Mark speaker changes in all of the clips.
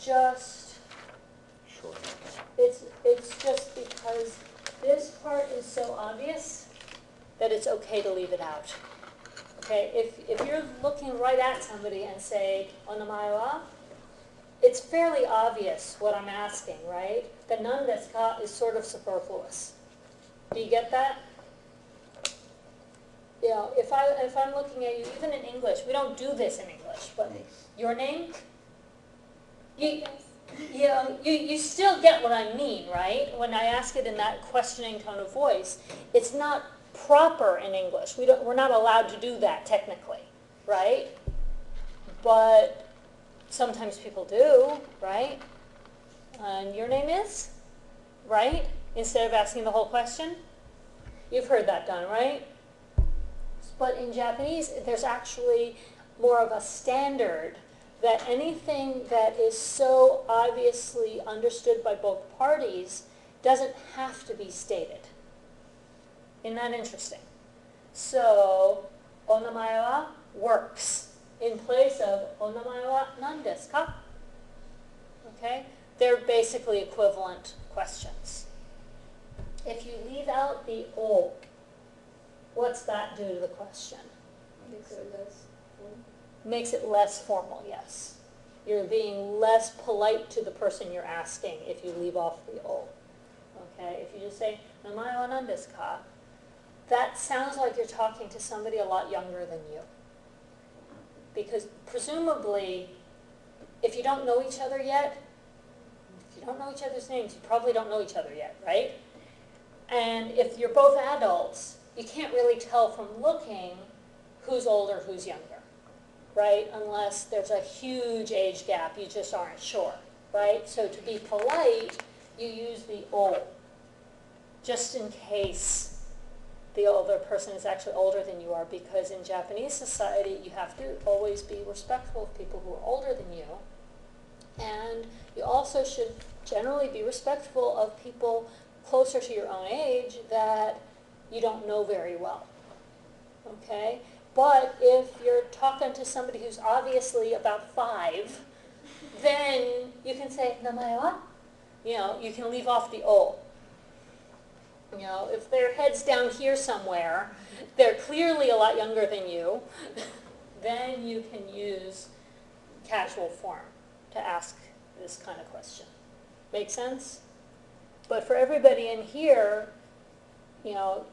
Speaker 1: just,
Speaker 2: Sure.
Speaker 1: it's just because this part is so obvious that it's okay to leave it out. Okay, if you're looking right at somebody and say, "Onamae wa?" It's fairly obvious what I'm asking, right? The "nan desu ka" is sort of superfluous. Do you get that? You know, if I'm looking at you, even in English, we don't do this in English, but your name, you know, you still get what I mean, right? When I ask it in that questioning tone of voice, it's not proper in English. We're not allowed to do that technically, right? But sometimes people do, right? And your name is, right? Instead of asking the whole question. You've heard that done, right? But in Japanese, there's actually more of a standard that anything that is so obviously understood by both parties doesn't have to be stated. Isn't that interesting? So, "Onamae wa" works in place of "Onamae wa nan desu ka?" Okay? They're basically equivalent questions. If you leave out the "o," what's that do to the question? Makes it less formal, yes. You're being less polite to the person you're asking if you leave off the "o." Okay? If you just say, "Namae wa nan desu ka?" that sounds like you're talking to somebody a lot younger than you. Because presumably, if you don't know each other yet, if you don't know each other's names, you probably don't know each other yet, right? And if you're both adults, you can't really tell from looking who's older, who's younger, right? Unless there's a huge age gap, you just aren't sure, right? So to be polite, you use the "o," just in case the older person is actually older than you are, because in Japanese society, you have to always be respectful of people who are older than you. And you also should generally be respectful of people closer to your own age that you don't know very well. Okay? But if you're talking to somebody who's obviously about 5, then you can say, "Namae wa?" You know, you can leave off the "o." You know, if their head's down here somewhere, they're clearly a lot younger than you, then you can use casual form to ask this kind of question. Make sense? But for everybody in here, you know,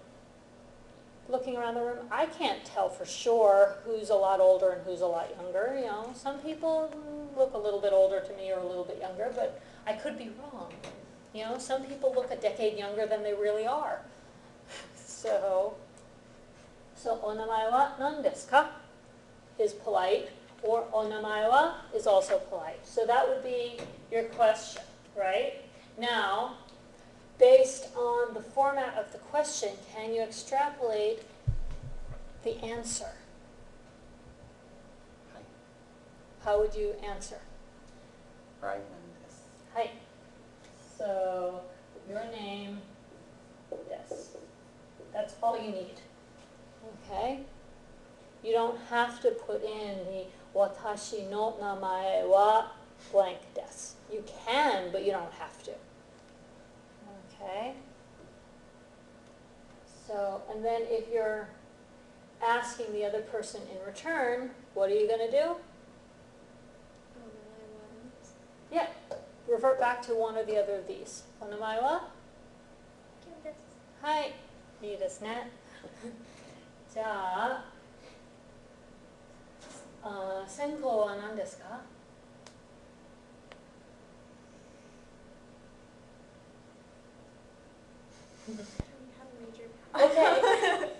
Speaker 1: looking around the room, I can't tell for sure who's a lot older and who's a lot younger. You know, some people look a little bit older to me or a little bit younger, but I could be wrong. You know, some people look a decade younger than they really are. So "Onamae wa nan desu ka?" is polite, or "Onamae wa" is also polite. So that would be your question, right? Now, based on the format of the question, can you extrapolate the answer? How would you answer?
Speaker 3: Right, nan desu.
Speaker 1: Hi. So, your name, yes. That's all you need. Okay? You don't have to put in the "Watashi no namae wa blank desu." You can, but you don't have to. Okay? So, and then if you're asking the other person in return, what are you going to do? Yeah, revert back to one or the other of these. "Onamae wa?" Hai. いいですね。じゃあ、専攻は何ですか? Okay.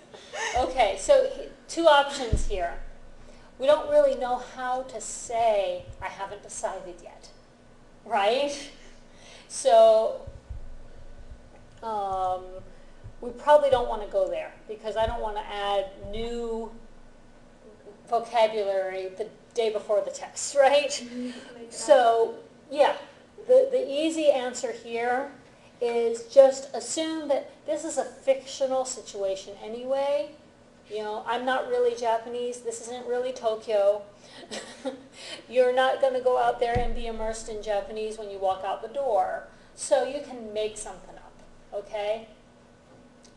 Speaker 1: Okay, so 2 options here. We don't really know how to say, "I haven't decided yet," right? So, we probably don't want to go there, because I don't want to add new vocabulary the day before the test, right? So, yeah, the easy answer here is just assume that this is a fictional situation anyway, You know, I'm not really Japanese. This isn't really Tokyo. You're not going to go out there and be immersed in Japanese when you walk out the door. So you can make something up, okay?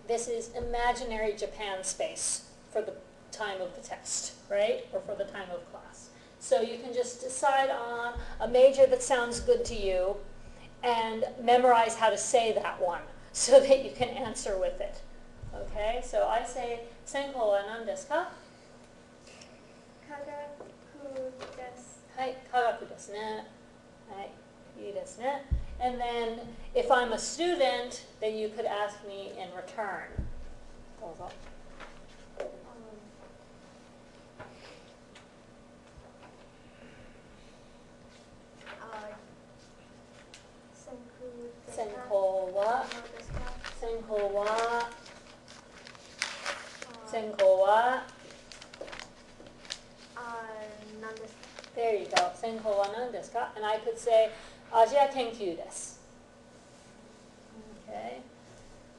Speaker 1: This is imaginary Japan space for the time of the test, right? Or for the time of class. So you can just decide on a major that sounds good to you and memorize how to say that one so that you can answer with it. Okay, so I say, Senko wa nan desu ka?
Speaker 2: Kagaku desu.
Speaker 1: はい、科学ですね。はい、いいですね。And then, if I'm a student, then you could ask me in return. どうぞ。専攻は、専攻は、専攻は、
Speaker 2: 何ですか?
Speaker 1: There you go. 専攻は何ですか? And I could say, アジア研究です。Okay,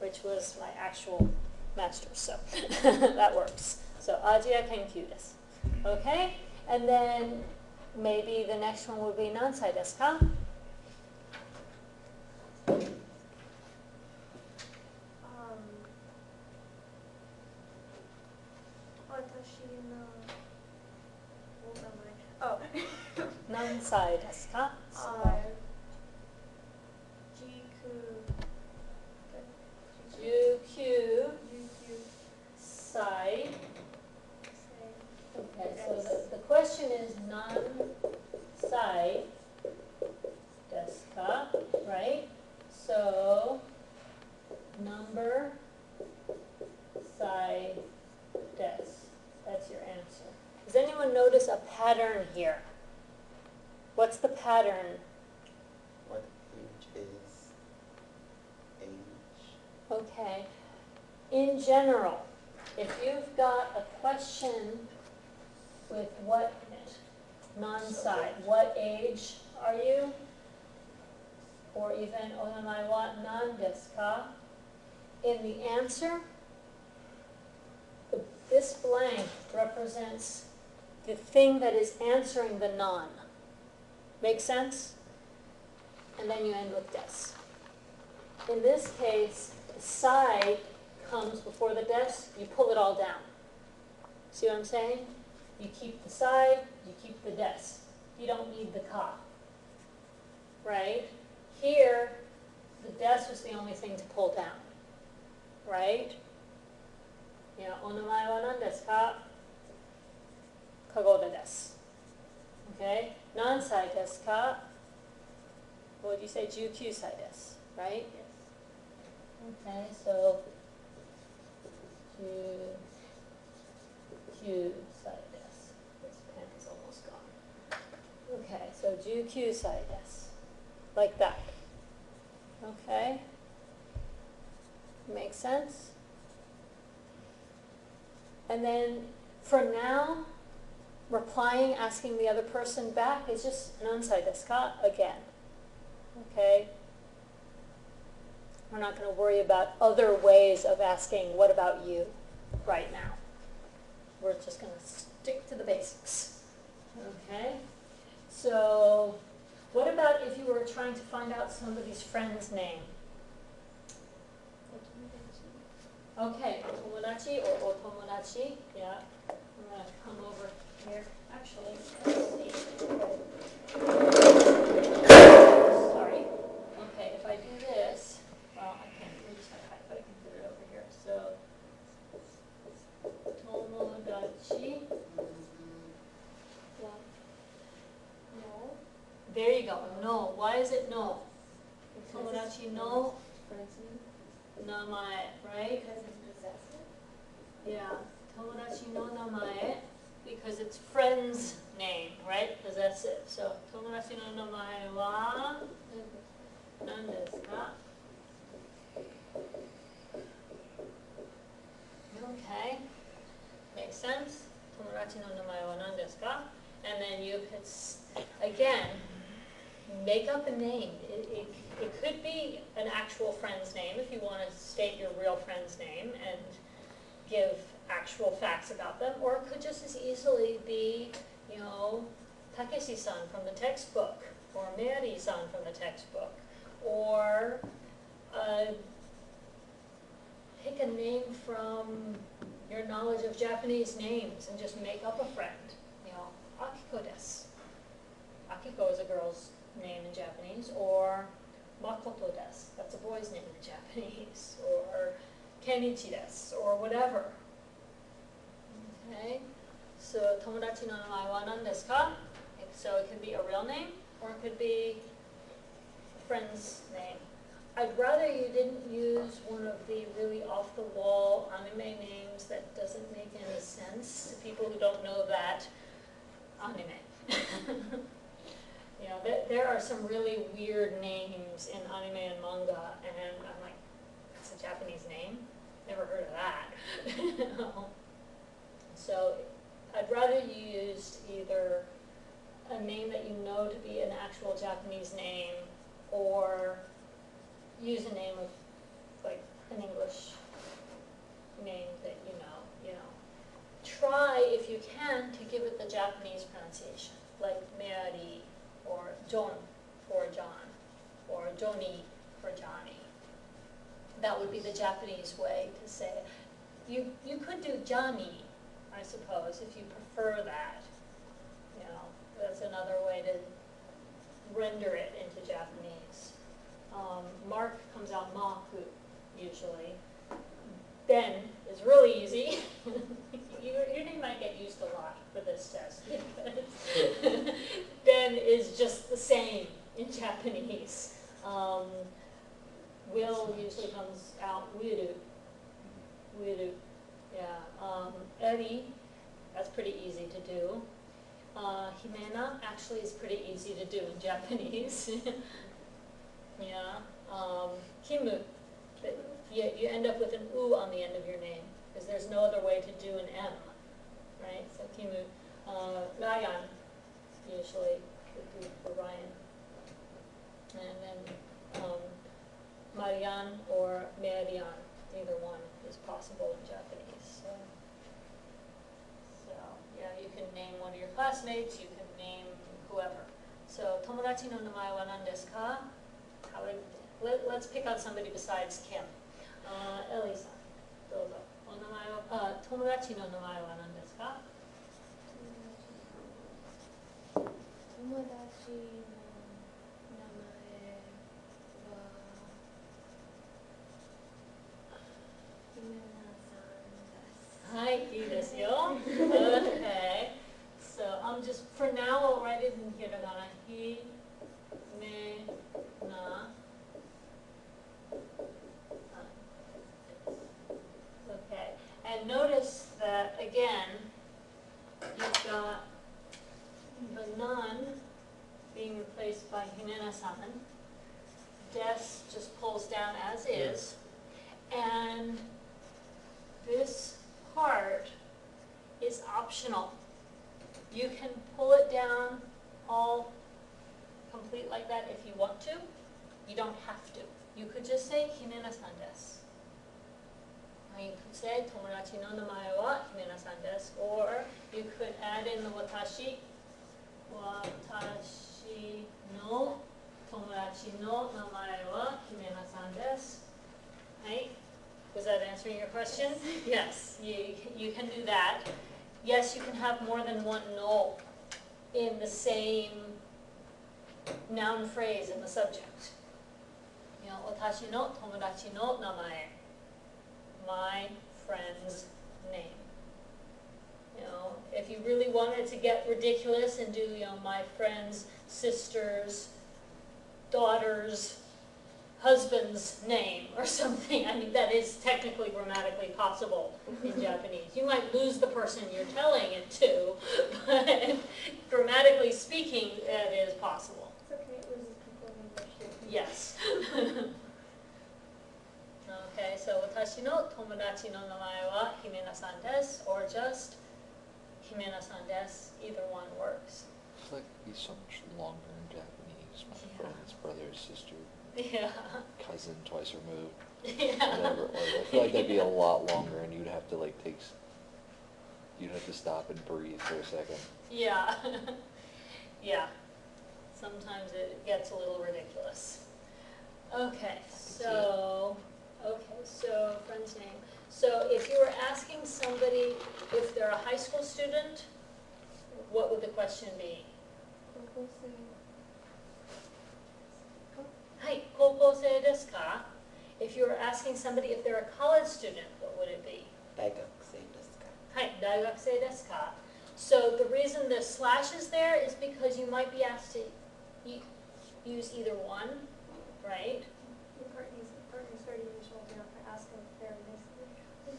Speaker 1: which was my actual master's, so that works. So, アジア研究です。Okay, and then maybe the next one would be 何歳ですか?
Speaker 2: Oh.
Speaker 1: 何歳ですか? So, 19歳. Okay, so the question is 何歳ですか, right? So, number 歳です. That's your answer. Does anyone notice a pattern here? What's the pattern?
Speaker 3: What age is age?
Speaker 1: Okay. In general, if you've got a question with what in it, non-side, what age are you? Or even, お名前は何ですか? In the answer, this blank represents the thing that is answering the non. Make sense? And then you end with des. In this case, the side comes before the des, you pull it all down. See what I'm saying? You keep the side, you keep the des. You don't need the ka. Right? Here, the des was the only thing to pull down. Right? Yeah, お名前は何ですか? Kagoda desu. Okay? 何歳ですか? What would you say? 19歳です. Right? Okay, so 19歳です. This pen is almost gone. Okay, so 19歳です. Like that. Okay? Make sense? And then, for now, replying, asking the other person back is just 何歳ですか again. Okay? We're not going to worry about other ways of asking, what about you, right now. We're just going to stick to the basics. Okay? So, what about if you were trying to find out somebody's friend's name? Okay, お友達 or お友達. Yeah. I'm going to come over here. Actually, let's see. Sorry. Okay, if I do this, well, I can't reach that height, but I can put it over here. So, 友達. No. There you go. No. Why is it no? 友達 no. 名前, right?
Speaker 2: Because it's possessive?
Speaker 1: Yeah, 友達の名前 because it's friend's name, right? Possessive. So, 友達の名前は何ですか? Okay, makes sense. 友達の名前は何ですか? And then you could, again, make up a name. It could be an actual friend's name if you want to state your real friend's name and give actual facts about them, or it could just as easily be, you know, Takeshi-san from the textbook, or Mary-san from the textbook, or pick a name from your knowledge of Japanese names and just make up a friend. You know, Akiko desu. Akiko is a girl's name in Japanese, or Makoto desu, that's a boy's name in Japanese, or Kenichi desu, or whatever. Okay, so tomodachi no namae wa nan desu ka? So it could be a real name, or it could be a friend's name. I'd rather you didn't use one of the really off-the-wall anime names that doesn't make any sense to people who don't know that anime. You know, there are some really weird names in anime and manga, and I'm like, that's a Japanese name? Never heard of that. So I'd rather you used either a name that you know to be an actual Japanese name, or use a name of, like, an English name that you know. Try, if you can, to give it the Japanese pronunciation, like Mary, or John for John, or Johnny for Johnny. That would be the Japanese way to say it. You could do Johnny, I suppose, if you prefer that. You know, that's another way to render it into Japanese. Mark comes out Maku, usually. Ben is really easy. Your name might get used a lot for this test, because Ben is just the same in Japanese. Will usually comes out Wiru. Yeah. Eri, that's pretty easy to do. Himena actually is pretty easy to do in Japanese. Yeah. Kimu, you end up with an U on the end of your name, because there's no other way to do an M, right? So Kimu. Ryan, usually, would be for Ryan. And then Marian or Marian, either one is possible in Japanese. So yeah, you can name one of your classmates, you can name whoever. So, tomodachi no namae wa nan desu ka? Let's pick out somebody besides Kim. Ellie-san, どうぞ。お名前を、友達の名前は何ですか？
Speaker 2: 友達の名前は姫菜さんです。
Speaker 1: はい、いいですよ。Okay. So just for now I'll write it in hiragana. Himena. Okay. And notice that again, you've got the nun being replaced by Himena-san. Des just pulls down as is. And this part is optional. You can pull it down all complete like that if you want to. You don't have to. You could just say Himena-san desu. You could say tomodachi no namae wa Himena-san desu. Or you could add in the watashi. Watashi no tomodachi no namae wa Himena-san desu. Right? Was that answering your question? Yes, you can do that. Yes, you can have more than one no in the same noun phrase in the subject. You know, watashi no tomodachi no namae. My friend's name. You know, if you really wanted to get ridiculous and do, you know, my friend's sister's daughter's husband's name or something. I mean, that is technically grammatically possible in Japanese. You might lose the person you're telling it to, but grammatically speaking, it is possible.
Speaker 2: It's okay, it loses people in English too.
Speaker 1: Yes. Okay, so watashi no tomodachi no namae wa Himena-san desu, or just Himena-san desu. Either one works.
Speaker 4: It's like he's so much longer in Japanese. My
Speaker 1: Yeah.
Speaker 4: friend's brother, sister,
Speaker 1: Yeah.
Speaker 4: cousin, twice removed.
Speaker 1: Yeah.
Speaker 4: Whatever it was. I feel like that'd be a lot longer, and you'd have to like take You'd have to stop and breathe for a second.
Speaker 1: Yeah, yeah. Sometimes it gets a little ridiculous. Okay, so friend's name. So if you were asking somebody if they're a high school student, what would the question be?
Speaker 2: 高校生
Speaker 1: Hi, 高校生ですか? If you were asking somebody if they're a college student, what would it be?
Speaker 3: 大学生ですか?
Speaker 1: Hi, 大学生ですか? So the reason the slash is there is because you might be asked to use either one, right?
Speaker 2: Your partner's already initial down for asking if they're in high school.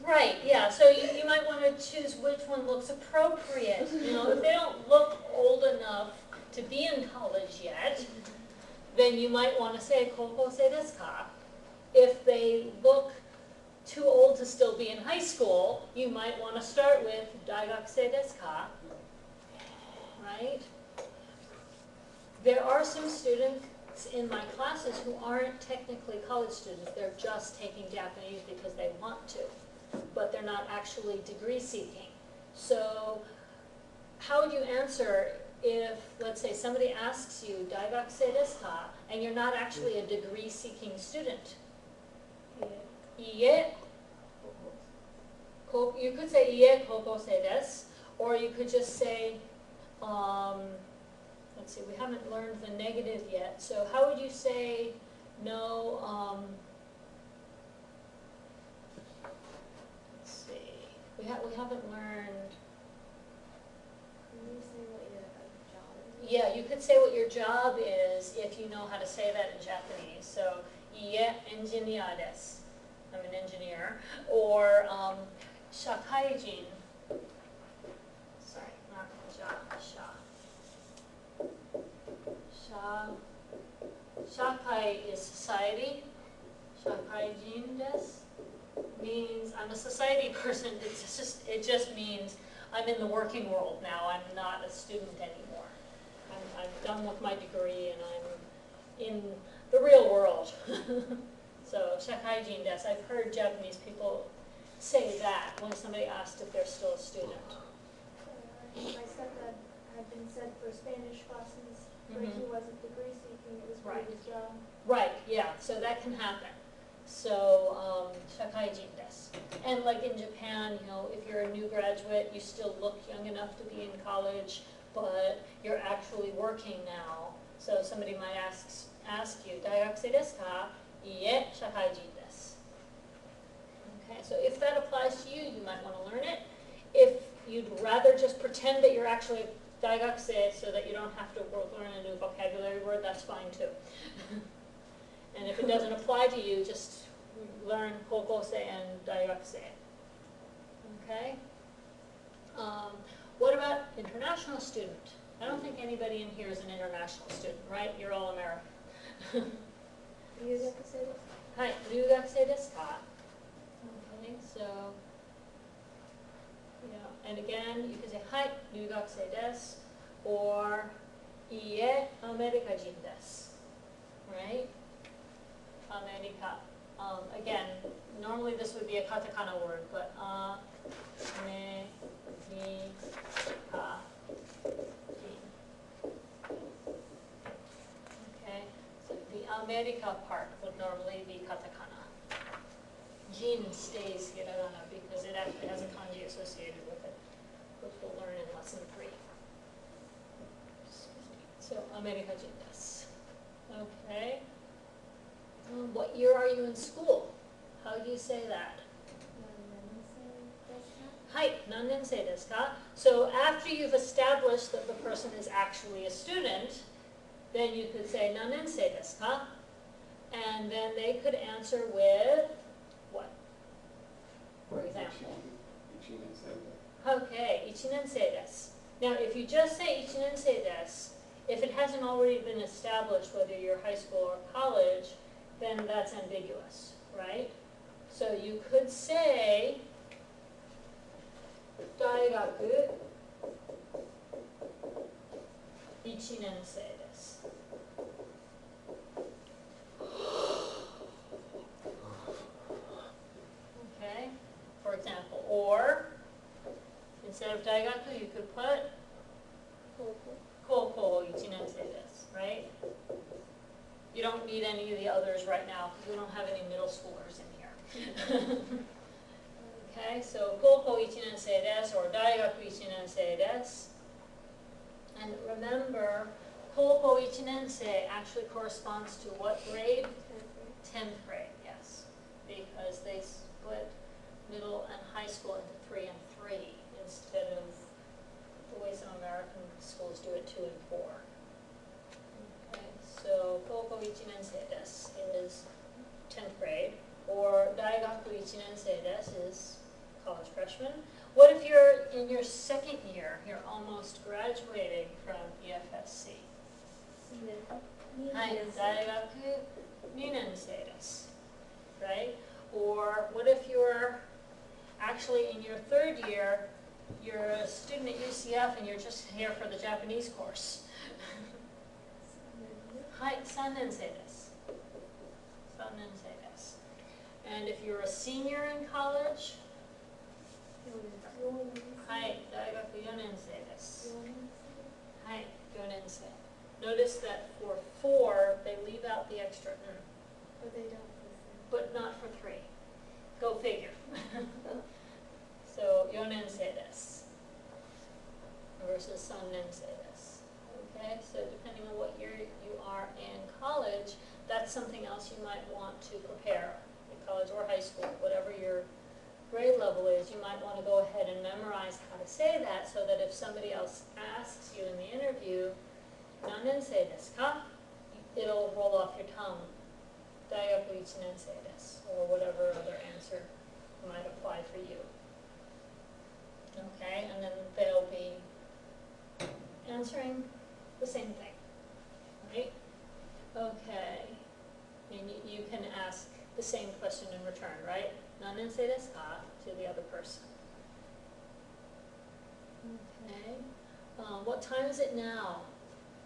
Speaker 1: Right, yeah, so you might want to choose which one looks appropriate. You know, if they don't look old enough to be in college yet, then you might want to say 高校生ですか? If they look too old to still be in high school, you might want to start with 大学生ですか? Right? There are some students in my classes who aren't technically college students. They're just taking Japanese because they want to, but they're not actually degree seeking. So how would you answer if, let's say, somebody asks you 大学生ですか? And you're not actually a degree seeking student? いいえ. You could say いいえ高校生です, or you could just say, let's see, we haven't learned the negative yet. So how would you say no, let's see, we haven't learned.
Speaker 2: Can you say what your job is?
Speaker 1: Yeah, you could say what your job is if you know how to say that in Japanese. So, いいえ、エンジニアです. I'm an engineer. Or, 社会人. Sorry, not job, 社会 is society. 社会人です means I'm a society person. It just means I'm in the working world now. I'm not a student anymore. I'm done with my degree and I'm in the real world. So, 社会人です. I've heard Japanese people say that when somebody asked if they're still a student.
Speaker 2: My stepdad had been sent for Spanish classes, but he
Speaker 1: Mhm.
Speaker 2: wasn't degree seeking, it was for
Speaker 1: Right.
Speaker 2: his job.
Speaker 1: Right, yeah, so that can happen. So, 社会人です. And like in Japan, you know, if you're a new graduate, you still look young enough to be in college, but you're actually working now. So somebody might ask you, 大学生ですか? いいえ、社会人です. Okay, so if that applies to you, you might want to learn it. If you'd rather just pretend that you're actually 大学生 so that you don't have to learn a new vocabulary word, that's fine too. And if it doesn't apply to you, just learn 高校生 and 大学生. Okay? What about international student? I don't think anybody in here is an international student, right? You're all American.
Speaker 2: 留学生です。
Speaker 1: はい、留学生ですか? Okay, so, and again, you can say, はい、留学生です, or, いいえ、アメリカ人です. Right? America. Again, normally this would be a katakana word, but America. Okay, so the America part would normally be katakana. Jin stays hiragana because it actually has a kanji associated with it, which we'll learn in lesson 3. So, America jin desu. Okay. What year are you in school? How do you say that? はい、何年生ですか? So after you've established that the person is actually a student, then you could say 何年生ですか? And then they could answer with what? For example. Okay, 1年生です. Now if you just say 1年生です, if it hasn't already been established whether you're high school or college, then that's ambiguous, right? So you could say 大学1年生です. Okay, for example, or instead You don't need any of the others right now, because we don't have any middle schoolers in here. Okay, so 高校1年生です or 大学1年生です. And remember, 高校1年生 actually corresponds to what grade? 10th grade, yes. Because they split middle and high school into 3 and 3 instead of the way some American schools do it 2 and 4. Okay, so 高校1年生です is 10th grade, or 大学1年生です is college freshman. What if you're in your second year, you're almost graduating from EFSC? はい、大学2年生です right? Or what if you're actually in your third year, you're a student at UCF and you're just here for the Japanese course? はい、3年生です 3年生です And if you're a senior in college, はい、大学4年生です はい、4年生 Notice that for 4, they leave out the extra
Speaker 2: But they don't listen.
Speaker 1: but not for 3. Go figure. So, 4年生です versus 3年生です Okay, so depending on what year you are in college, that's something else you might want to prepare in college or high school, whatever your grade level is, you might want to go ahead and memorize how to say that so that if somebody else asks you in the interview, 何年生ですか? It'll roll off your tongue. 大学1年生です or whatever other answer might apply for you. Okay, and then they'll be answering the same thing, right? Okay, and you can ask the same question in return, right? 何年生ですか? To the other person. Okay, what time is it now?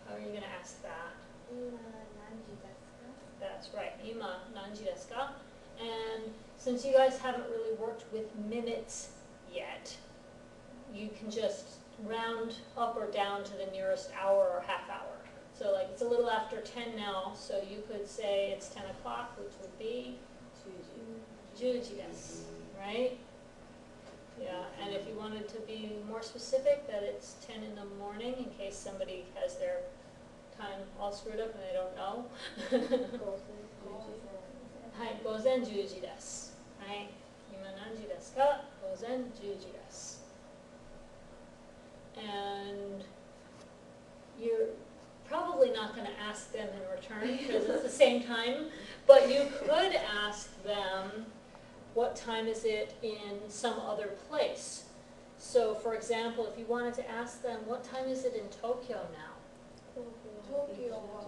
Speaker 1: How are you going to ask that?
Speaker 2: 今何時ですか?
Speaker 1: That's right. 今何時ですか? And since you guys haven't really worked with minutes yet, you can just round up or down to the nearest hour or half hour. So like it's a little after 10 now, so you could say it's 10 o'clock, which would be 10時です, right? Yeah, and if you wanted to be more specific, that it's 10 in the morning in case somebody has their time all screwed up and they don't know. はい、午前10時です。はい、今何時ですか? 午前10時です。And you're probably not going to ask them in return because it's the same time, but you could ask them, what time is it in some other place? So for example, if you wanted to ask them, what time is it in Tokyo now?
Speaker 2: 東京は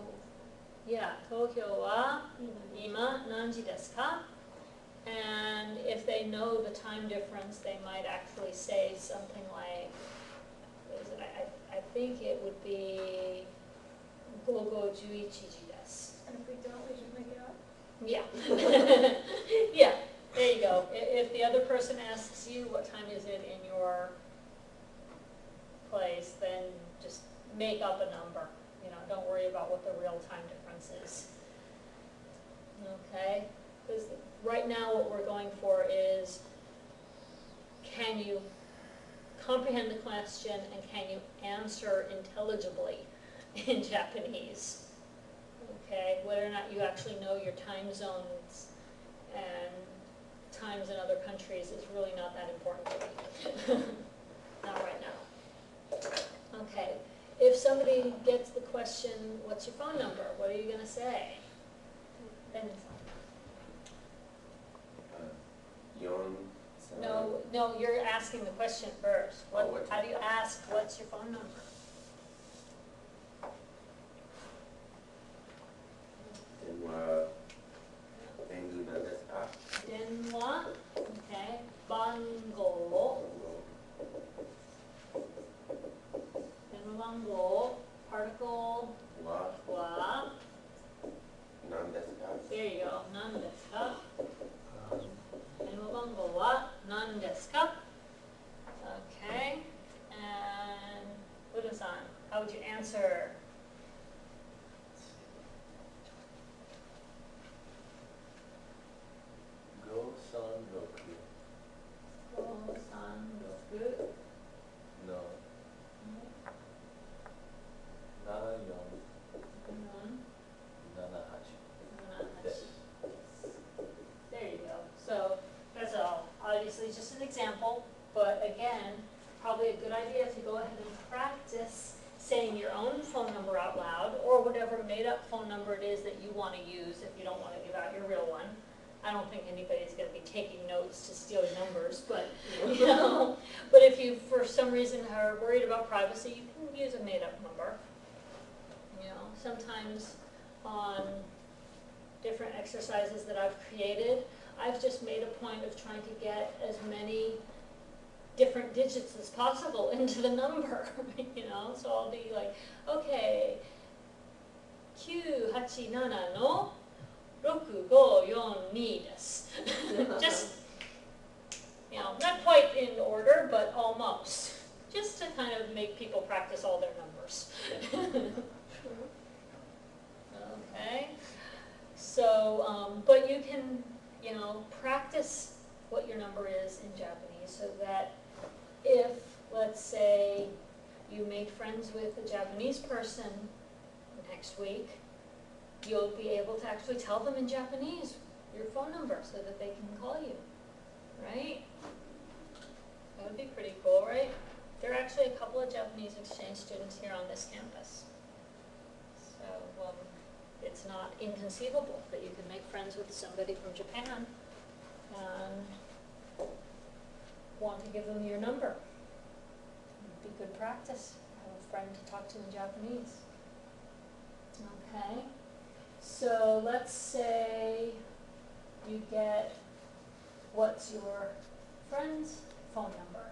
Speaker 1: Yeah, Tokyo wa ima nanji desu ka? And if they know the time difference, they might actually say something like, what is it? I think it would be gogo 11時desu.
Speaker 2: And if we don't, we just make it up.
Speaker 1: Yeah. Yeah, there you go. If the other person asks you what time is it in your place, then just make up a number. You know, don't worry about what the real time difference is. Okay? Because right now what we're going for is, can you comprehend the question and can you answer intelligibly in Japanese? Okay, whether or not you actually know your time zones and times in other countries is really not that important to me. Not right now. Okay, if somebody gets the question, what's your phone number? What are you going to say? Then, no, you're asking the question first. How do you ask, what's your phone number? 電話 okay, 番号 電話番号 particle は there you go, 何ですか? 電話番号は何ですか? Okay, and what number it is that you want to use if you don't want to give out your real one. I don't think anybody's going to be taking notes to steal your numbers, but, you know, but if you, for some reason, are worried about privacy, you can use a made-up number. You know, sometimes on different exercises that I've created, I've just made a point of trying to get as many different digits as possible into the number, you know, so I'll be like, okay, 987の6542 です. Just, you know, not quite in order, but almost. Just to kind of make people practice all their numbers. Okay, so, but you can, you know, practice what your number is in Japanese so that if, let's say, you make friends with a Japanese person next week, you'll be able to actually tell them in Japanese your phone number so that they can call you, right? That would be pretty cool, right? There are actually a couple of Japanese exchange students here on this campus. So it's not inconceivable that you can make friends with somebody from Japan and want to give them your number. It'd be good practice. Have a friend to talk to in Japanese. Okay. So let's say you get, what's your friend's phone number?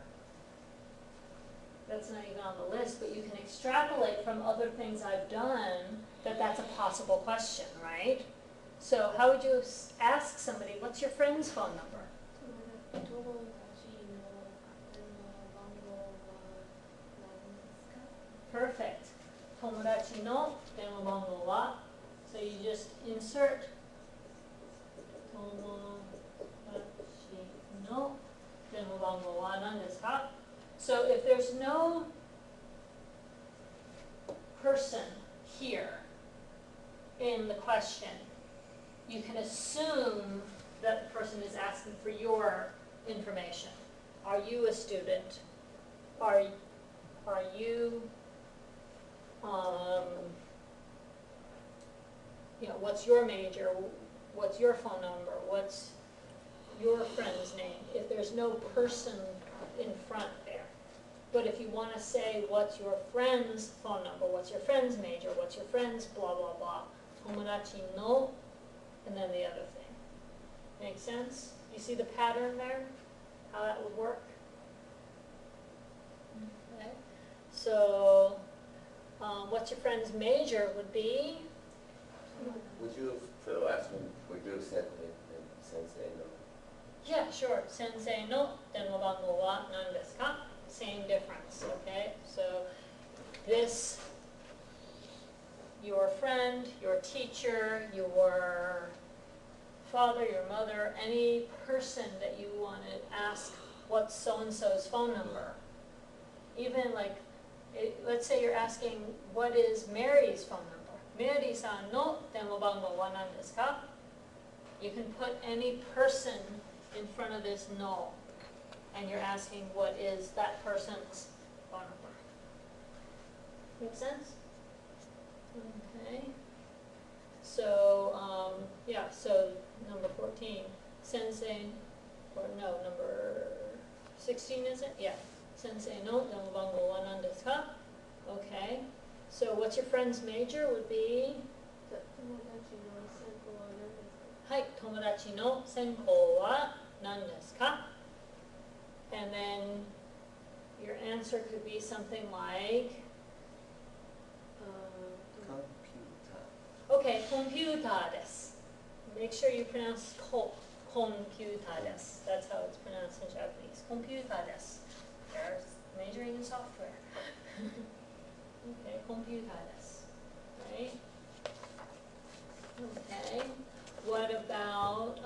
Speaker 1: That's not even on the list, but you can extrapolate from other things I've done that that's a possible question, right? So how would you ask somebody, what's your friend's phone number?
Speaker 2: 友達の番号は何ですか?
Speaker 1: Perfect. 友達の電話番号は So you just insert 友達の電話番号は何ですか? So if there's no person here in the question, you can assume that the person is asking for your information. Are you a student? Are you, you know, what's your major? What's your phone number? What's your friend's name? If there's no person in front there. But if you want to say, what's your friend's phone number? What's your friend's major? What's your friend's blah, blah, blah? Tomodachi no, and then the other thing. Make sense? You see the pattern there? How that would work? Okay. So, what's your friend's major would be?
Speaker 3: Would you, for the last one, would you send it in sensei no?
Speaker 1: Yeah, sure. Sensei no denwa bango wa nan desu ka? Same difference, okay? So this, your friend, your teacher, your father, your mother, any person that you want to ask what's so-and-so's phone number. Even like, let's say you're asking, what is Mary's phone number? Mary-san no denwa bango wa nan desu ka? You can put any person in front of this no, and you're asking what is that person's phone number. Make sense? Okay. So, yeah, so number 14, sensei, or no, number 16 is it? Yeah. Sensei no denwa bango wa nan desu ka? Okay. So what's your friend's major would be?
Speaker 2: 友達の専攻は何ですか?
Speaker 1: はい、友達の専攻は何ですか? And then your answer could be something like,
Speaker 3: Computer.
Speaker 1: okay, コンピューターです. Make sure you pronounce コンピューターです. That's how it's pronounced in Japanese. コンピューターです. They're majoring in software. Okay, コンピューターです. Right? Okay. What about,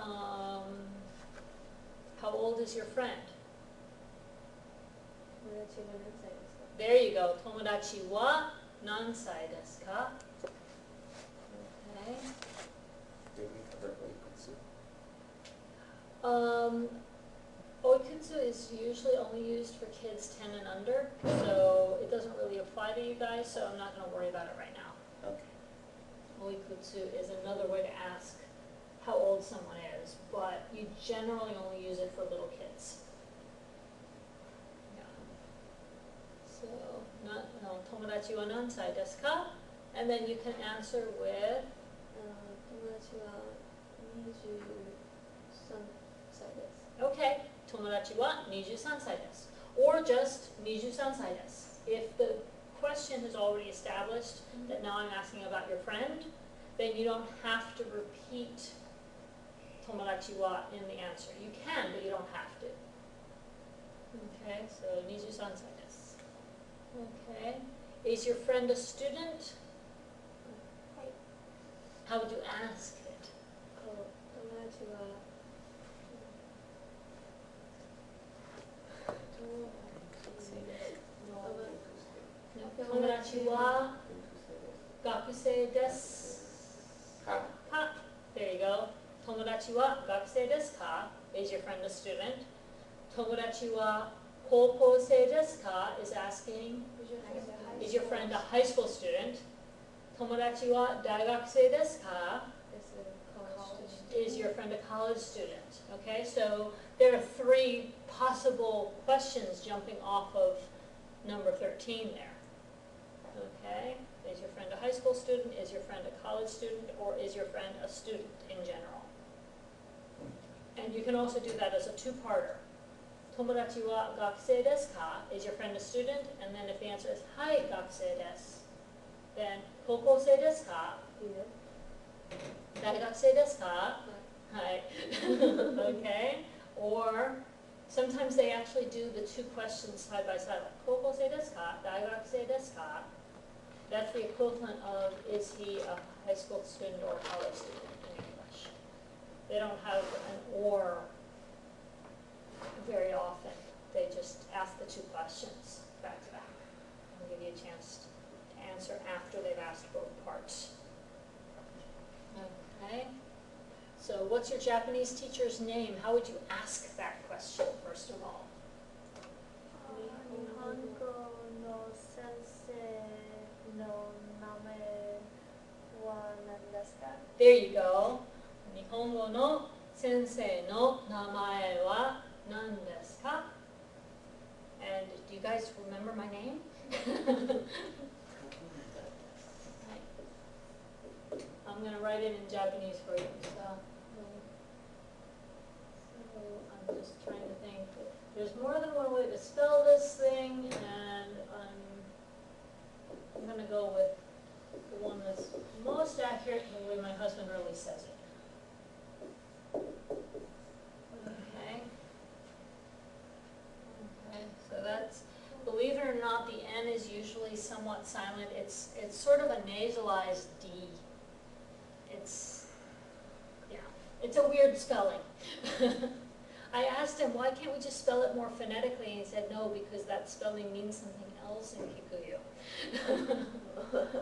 Speaker 1: how old is your friend?
Speaker 2: 友達が何歳ですか?
Speaker 1: There you go. 友達は何歳ですか? Okay.
Speaker 3: Did we cover oikutsu?
Speaker 1: Oikutsu is usually only used for kids 10 and under, so it doesn't really apply to you guys, so I'm not going to worry about it right now.
Speaker 3: Okay.
Speaker 1: oikutsu is another way to ask how old someone is, but you generally only use it for little kids. Yeah. So, tomodachi wa nansai desu ka? And then you can answer with,
Speaker 5: 友達は23歳です。
Speaker 1: okay, tomodachi wa 23歳です. Or just 23歳です. If the question has already established that now I'm asking about your friend, then you don't have to repeat tomodachi wa in the answer. You can, but you don't have to. Okay, so 23歳です. Okay. Is your friend a student?
Speaker 2: はい。
Speaker 1: How would you ask it?
Speaker 5: 友達は
Speaker 1: 友達は学生ですか? There you go. 友達は学生ですか? Is your friend a student? 友達は高校生ですか? Is asking, is your friend a high school student? 友達は大学生ですか? Is your friend a college student? Okay, so there are three possible questions jumping off of number 13 there. Okay, is your friend a high school student? Is your friend a college student? Or is your friend a student in general? And you can also do that as a two-parter. 友達は学生ですか? Is your friend a student? And then if the answer is はい学生です then 高校生ですか? 大学生ですか? Hi. Okay. Or sometimes they actually do the two questions side by side, like 高校生ですか? 大学生ですか? That's the equivalent of is he a high school student or a college student in English. They don't have an or very often. They just ask the two questions back to back and give you a chance to answer after they've asked both parts. Okay. So what's your Japanese teacher's name? How would you ask that question, first of all?
Speaker 2: 日本語の先生の名前は何ですか?
Speaker 1: There you go. 日本語の先生の名前は何ですか? And do you guys remember my name? I'm going to write it in Japanese for you. So I'm just trying to think. There's more than one way to spell this thing, and I'm going to go with the one that's most accurate, the way my husband really says it. Okay. Okay, so that's, believe it or not, the N is usually somewhat silent. It's sort of a nasalized D. It's, yeah, it's a weird spelling. I asked him, why can't we just spell it more phonetically? And he said, no, because that spelling means something else in Kikuyu.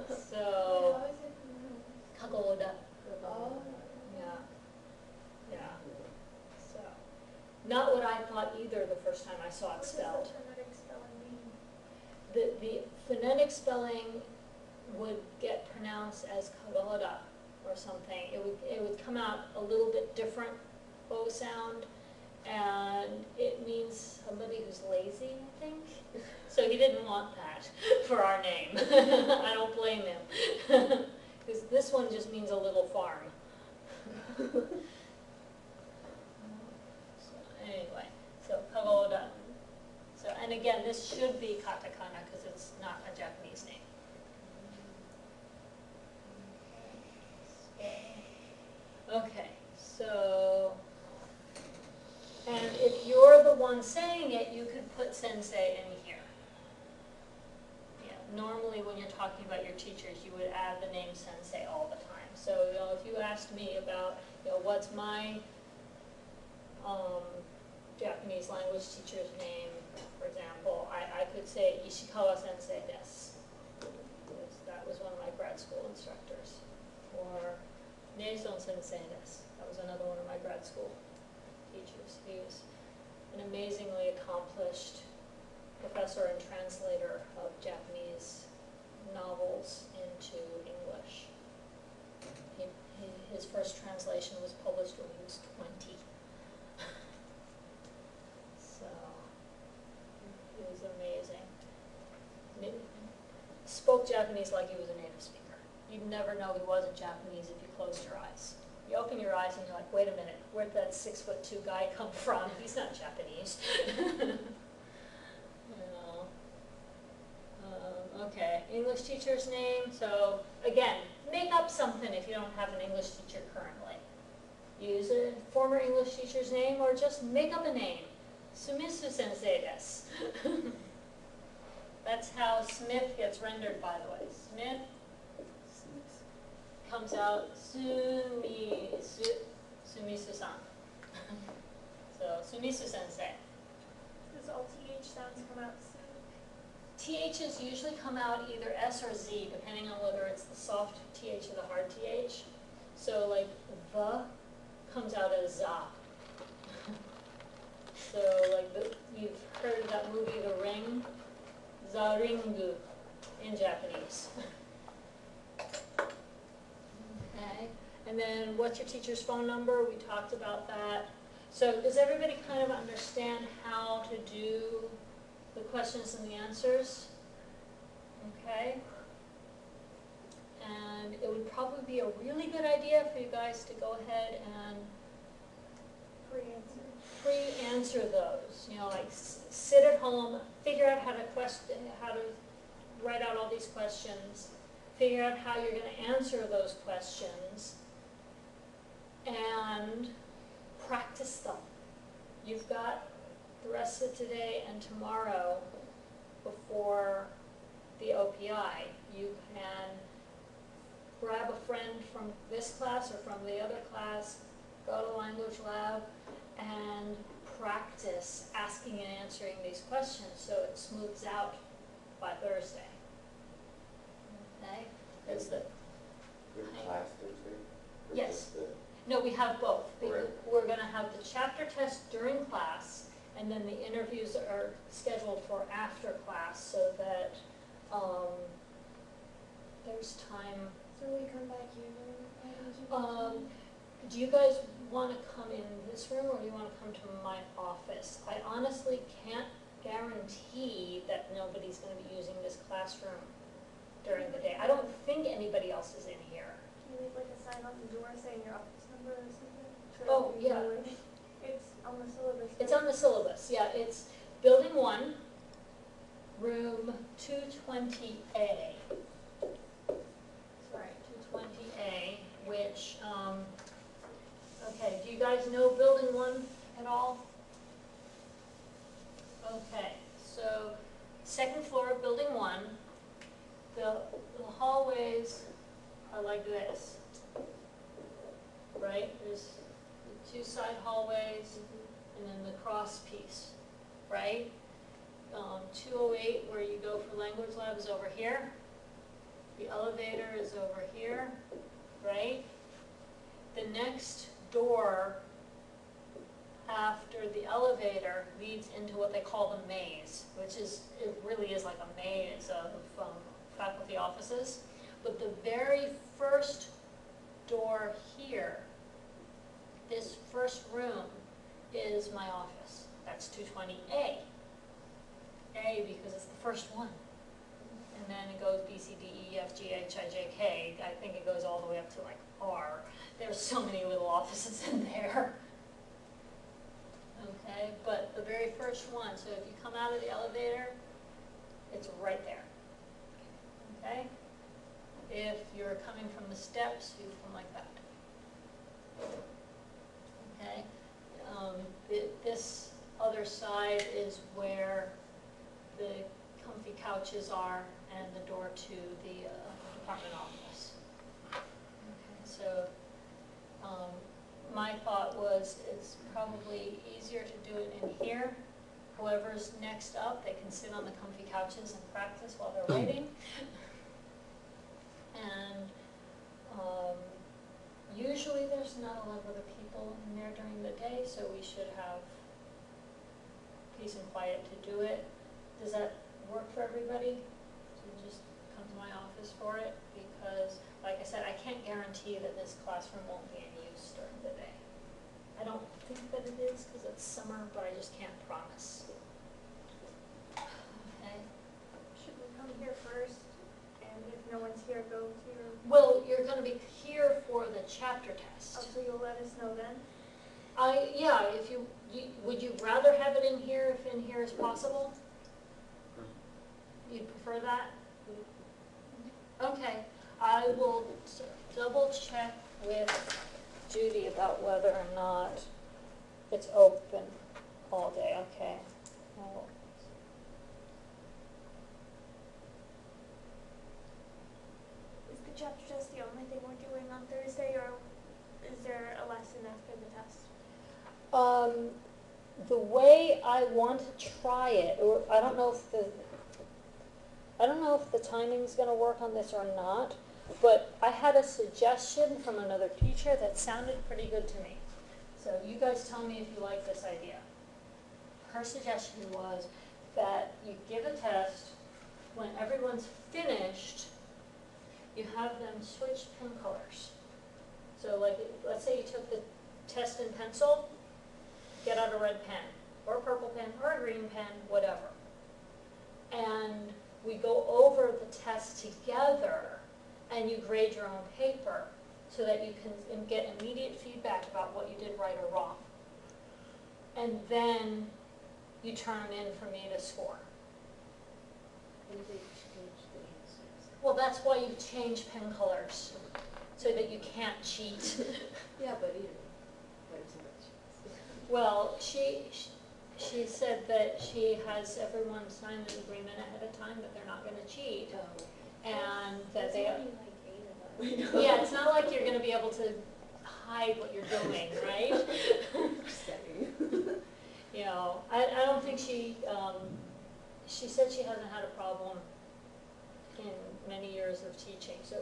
Speaker 1: So,
Speaker 2: How is it pronounced?
Speaker 1: Kagoda.
Speaker 2: Oh.
Speaker 1: Yeah, yeah. So, not what I thought either the first time I saw it
Speaker 2: What does
Speaker 1: spelled.
Speaker 2: the phonetic spelling mean?
Speaker 1: The phonetic spelling would get pronounced as kagoda or something. It would come out a little bit different O sound, and it means somebody who's lazy, I think. So he didn't want that for our name. I don't blame him. Because this one just means a little farm. So anyway, so kagoda. So, and again, this should be katakana because it's not a Japanese name. Okay, so, and if you're the one saying it, you could put sensei in here. Yeah, normally when you're talking about your teachers, you would add the name sensei all the time. So, if you asked me about, what's my Japanese language teacher's name, for example, I could say Ishikawa sensei desu. That was one of my grad school instructors. Or Neison sensei desu. That was another one of my grad school teachers. He was an amazingly accomplished professor and translator of Japanese novels into English. Japanese like he was a native speaker. You'd never know he wasn't Japanese if you closed your eyes. You open your eyes and you're like, wait a minute, where'd that 6'2" guy come from? He's not Japanese. You know. Okay, English teacher's name. So again, make up something if you don't have an English teacher currently. Use a former English teacher's name or just make up a name. Sumisu sensei desu. That's how Smith gets rendered, by the way. Smith comes out Sumisu-san. So Sumisu sensei.
Speaker 2: Does all TH sounds come out soon?
Speaker 1: THs usually come out either S or Z, depending on whether it's the soft TH or the hard TH. So like the comes out as za. So like you've heard of that movie The Ring? Zaringu in Japanese. Okay, and then what's your teacher's phone number? We talked about that. So does everybody kind of understand how to do the questions and the answers? Okay. And it would probably be a really good idea for you guys to go ahead and pre-answer those. You know, like sit at home, figure out how to write out all these questions, figure out how you're going to answer those questions, and practice them. You've got the rest of today and tomorrow before the OPI. You can grab a friend from this class or from the other class, go to Language Lab, and practice asking and answering these questions so it smooths out by Thursday. Okay? That's the
Speaker 3: Good class Thursday? Or
Speaker 1: Yes.
Speaker 3: just the-
Speaker 1: No, we have both.
Speaker 3: Right.
Speaker 1: We're going to have the chapter test during class, and then the interviews are scheduled for after class so that there's time.
Speaker 5: So we come back here.
Speaker 1: Do you guys want to come in this room or do you want to come to my office? I honestly can't guarantee that nobody's going to be using this classroom during the day. I don't think anybody else is in here.
Speaker 2: Can you leave like a sign on the door saying your office number or something?
Speaker 1: Oh, yeah.
Speaker 2: It's on the syllabus.
Speaker 1: It's on the syllabus, yeah. It's Building 1, room 220A. Sorry, 220A, which, okay, do you guys know Building 1 at all? Okay, so second floor of Building 1, the hallways are like this, right? There's the two side hallways and then the cross piece, right? 208, where you go for Language Lab, is over here. The elevator is over here, right? The next door after the elevator leads into what they call the maze, which is, it really is like a maze of faculty offices. But the very first door here, this first room, is my office. That's 220A. A because it's the first one. And then it goes B, C, D, E, F, G, H, I, J, K. I think it goes all the way up to like R. There's so many little offices in there. Okay, but the very first one, so if you come out of the elevator, it's right there. Okay? If you're coming from the steps, you come like that. Okay? This other side is where the comfy couches are and the door to the department office. Okay, so my thought was it's probably easier to do it in here. Whoever's next up, they can sit on the comfy couches and practice while they're waiting. And usually there's not a lot of other people in there during the day, so we should have peace and quiet to do it. Does that work for everybody? So just come to my office for it, because like I said, I can't guarantee that this classroom won't be in use during the day. I don't think that it is because it's summer, but I just can't promise. Okay.
Speaker 2: Should we come here first and if no one's here, go here.
Speaker 1: Well, you're gonna be here for the chapter
Speaker 2: Oh,
Speaker 1: test.
Speaker 2: so you'll let us know then?
Speaker 1: Yeah, if would you rather have it in here if in here is possible? You'd prefer that? Okay, I will double check with Judy about whether or not it's open all day, okay? Well,
Speaker 2: Is the chapter test the only thing we're doing on Thursday, or is there a lesson after the test?
Speaker 1: The way I want to try it, or I don't know if the timing's gonna work on this or not, but I had a suggestion from another teacher that sounded pretty good to me. So you guys tell me if you like this idea. Her suggestion was that you give a test, when everyone's finished, you have them switch pen colors. So like, let's say you took the test in pencil, get out a red pen, or a purple pen, or a green pen, whatever. And we go over the test together, and you grade your own paper, so that you can get immediate feedback about what you did right or wrong. And then you turn them in for me to score. Well, that's why you change pen colors, so that you can't cheat.
Speaker 5: Yeah, but what is it?
Speaker 1: Well, she said that she has everyone sign an agreement ahead of time that they're not gonna cheat, and that they,
Speaker 5: There's only like 8 of us.
Speaker 1: yeah, it's not like you're gonna be able to hide what you're doing, right? You know, I don't think she said she hasn't had a problem in many years of teaching. So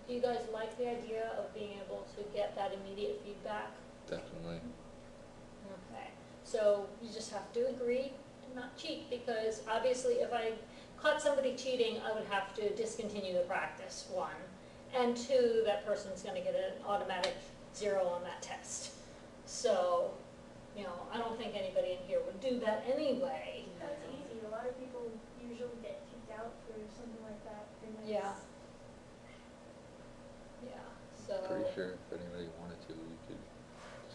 Speaker 1: do you guys like the idea of being able to get that immediate feedback?
Speaker 4: Definitely.
Speaker 1: Okay, so you just have to agree to not cheat, because obviously if I caught somebody cheating, I would have to discontinue the practice, 1. And 2, that person's gonna get an automatic 0 on that test. So, you know, I don't think anybody in here would do that anyway.
Speaker 2: That's easy. A lot of people usually get kicked out for something like that.
Speaker 1: Yeah. Yeah, so.
Speaker 4: Pretty sure if anybody wanted to, we could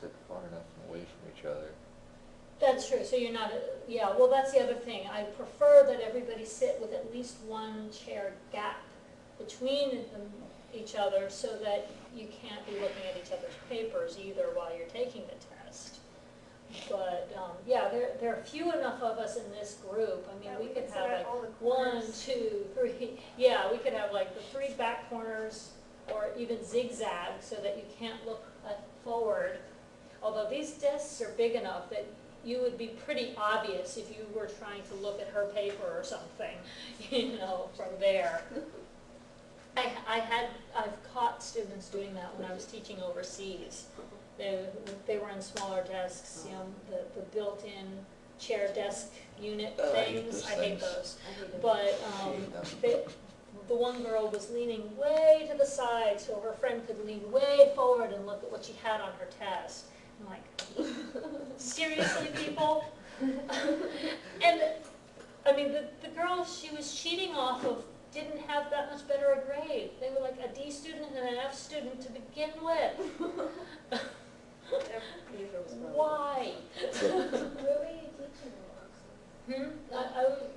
Speaker 4: sit far enough away from each other.
Speaker 1: That's true, so you're not, yeah, well, that's the other thing. I prefer that everybody sit with at least 1 chair gap between each other, so that you can't be looking at each other's papers either while you're taking the test. But, yeah, there are few enough of us in this group. I mean,
Speaker 2: Yeah,
Speaker 1: we
Speaker 2: we
Speaker 1: could
Speaker 2: could
Speaker 1: have
Speaker 2: sit at
Speaker 1: like
Speaker 2: all the
Speaker 1: 1,
Speaker 2: corners.
Speaker 1: 2, 3, yeah, we could have like the 3 back corners, or even zigzag, so that you can't look forward. Although these desks are big enough that you would be pretty obvious if you were trying to look at her paper or something, you know, from there. I've caught students doing that when I was teaching overseas. They were in smaller desks, you know, the built-in chair desk unit
Speaker 4: Oh, I hate
Speaker 1: things.
Speaker 4: those
Speaker 1: I hate
Speaker 4: things.
Speaker 1: those.
Speaker 5: I hate it.
Speaker 1: But
Speaker 4: Hate them.
Speaker 1: the one girl was leaning way to the side so her friend could lean way forward and look at what she had on her test. I'm like, seriously, people? And, I mean, the girl she was cheating off of didn't have that much better a grade. They were like a D student and an F student to begin with. Why?
Speaker 5: Where were you teaching it?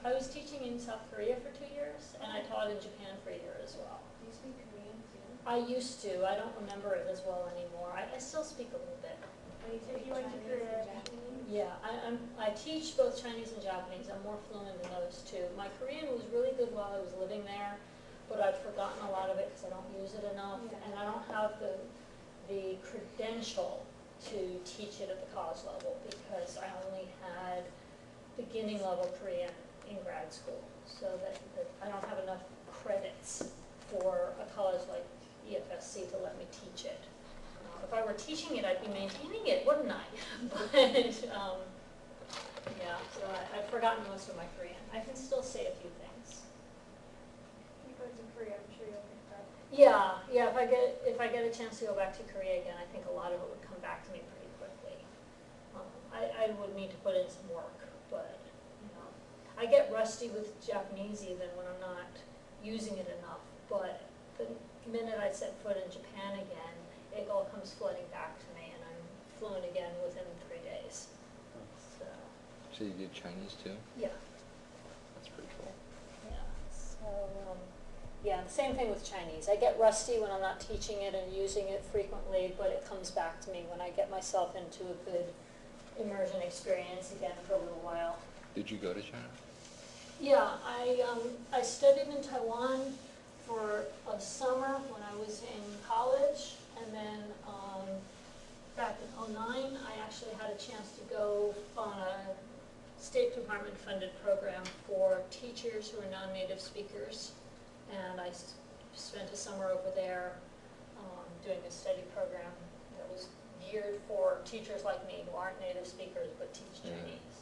Speaker 1: I was teaching in South Korea for 2 years, and I taught in Japan for a year as well.
Speaker 5: Do you speak Korean too?
Speaker 1: I used to. I don't remember it as well anymore. I still speak a little bit.
Speaker 5: Or you
Speaker 2: If
Speaker 5: speak
Speaker 2: you went to
Speaker 5: Chinese
Speaker 2: Korea.
Speaker 5: and Japanese?
Speaker 1: Yeah, I teach both Chinese and Japanese. I'm more fluent in those two. My Korean was really good while I was living there, but I've forgotten a lot of it because I don't use it enough,
Speaker 5: Yeah.
Speaker 1: and I don't have the credential to teach it at the college level because I only had beginning level Korean in grad school, so that I don't have enough credits for a college like EFSC to let me teach it. If I were teaching it, I'd be maintaining it, wouldn't I? But, yeah, so I've forgotten most of my Korean. I can still say a few things.
Speaker 2: You go to Korea, I'm sure you'll pick that.
Speaker 1: Yeah, if I get a chance to go back to Korea again, I think a lot of it would come back to me pretty quickly. I would need to put in some work, but, you know, I get rusty with Japanese even when I'm not using it enough. but the minute I set foot in Japan again, it all comes flooding back to me, and I'm fluent again within 3 days. So,
Speaker 4: So you did Chinese too?
Speaker 1: yeah,
Speaker 4: That's pretty cool.
Speaker 1: yeah. So, yeah, the same thing with Chinese. I get rusty when I'm not teaching it and using it frequently, but it comes back to me when I get myself into a good immersion experience again for a little while.
Speaker 4: Did you go to China?
Speaker 1: Yeah, I studied in Taiwan for a summer when I was in college, and then back in '09, I actually had a chance to go on a State Department funded program for teachers who are non-native speakers, and I spent a summer over there doing a study program that was geared for teachers like me who aren't native speakers but teach
Speaker 4: Yeah.
Speaker 1: Chinese.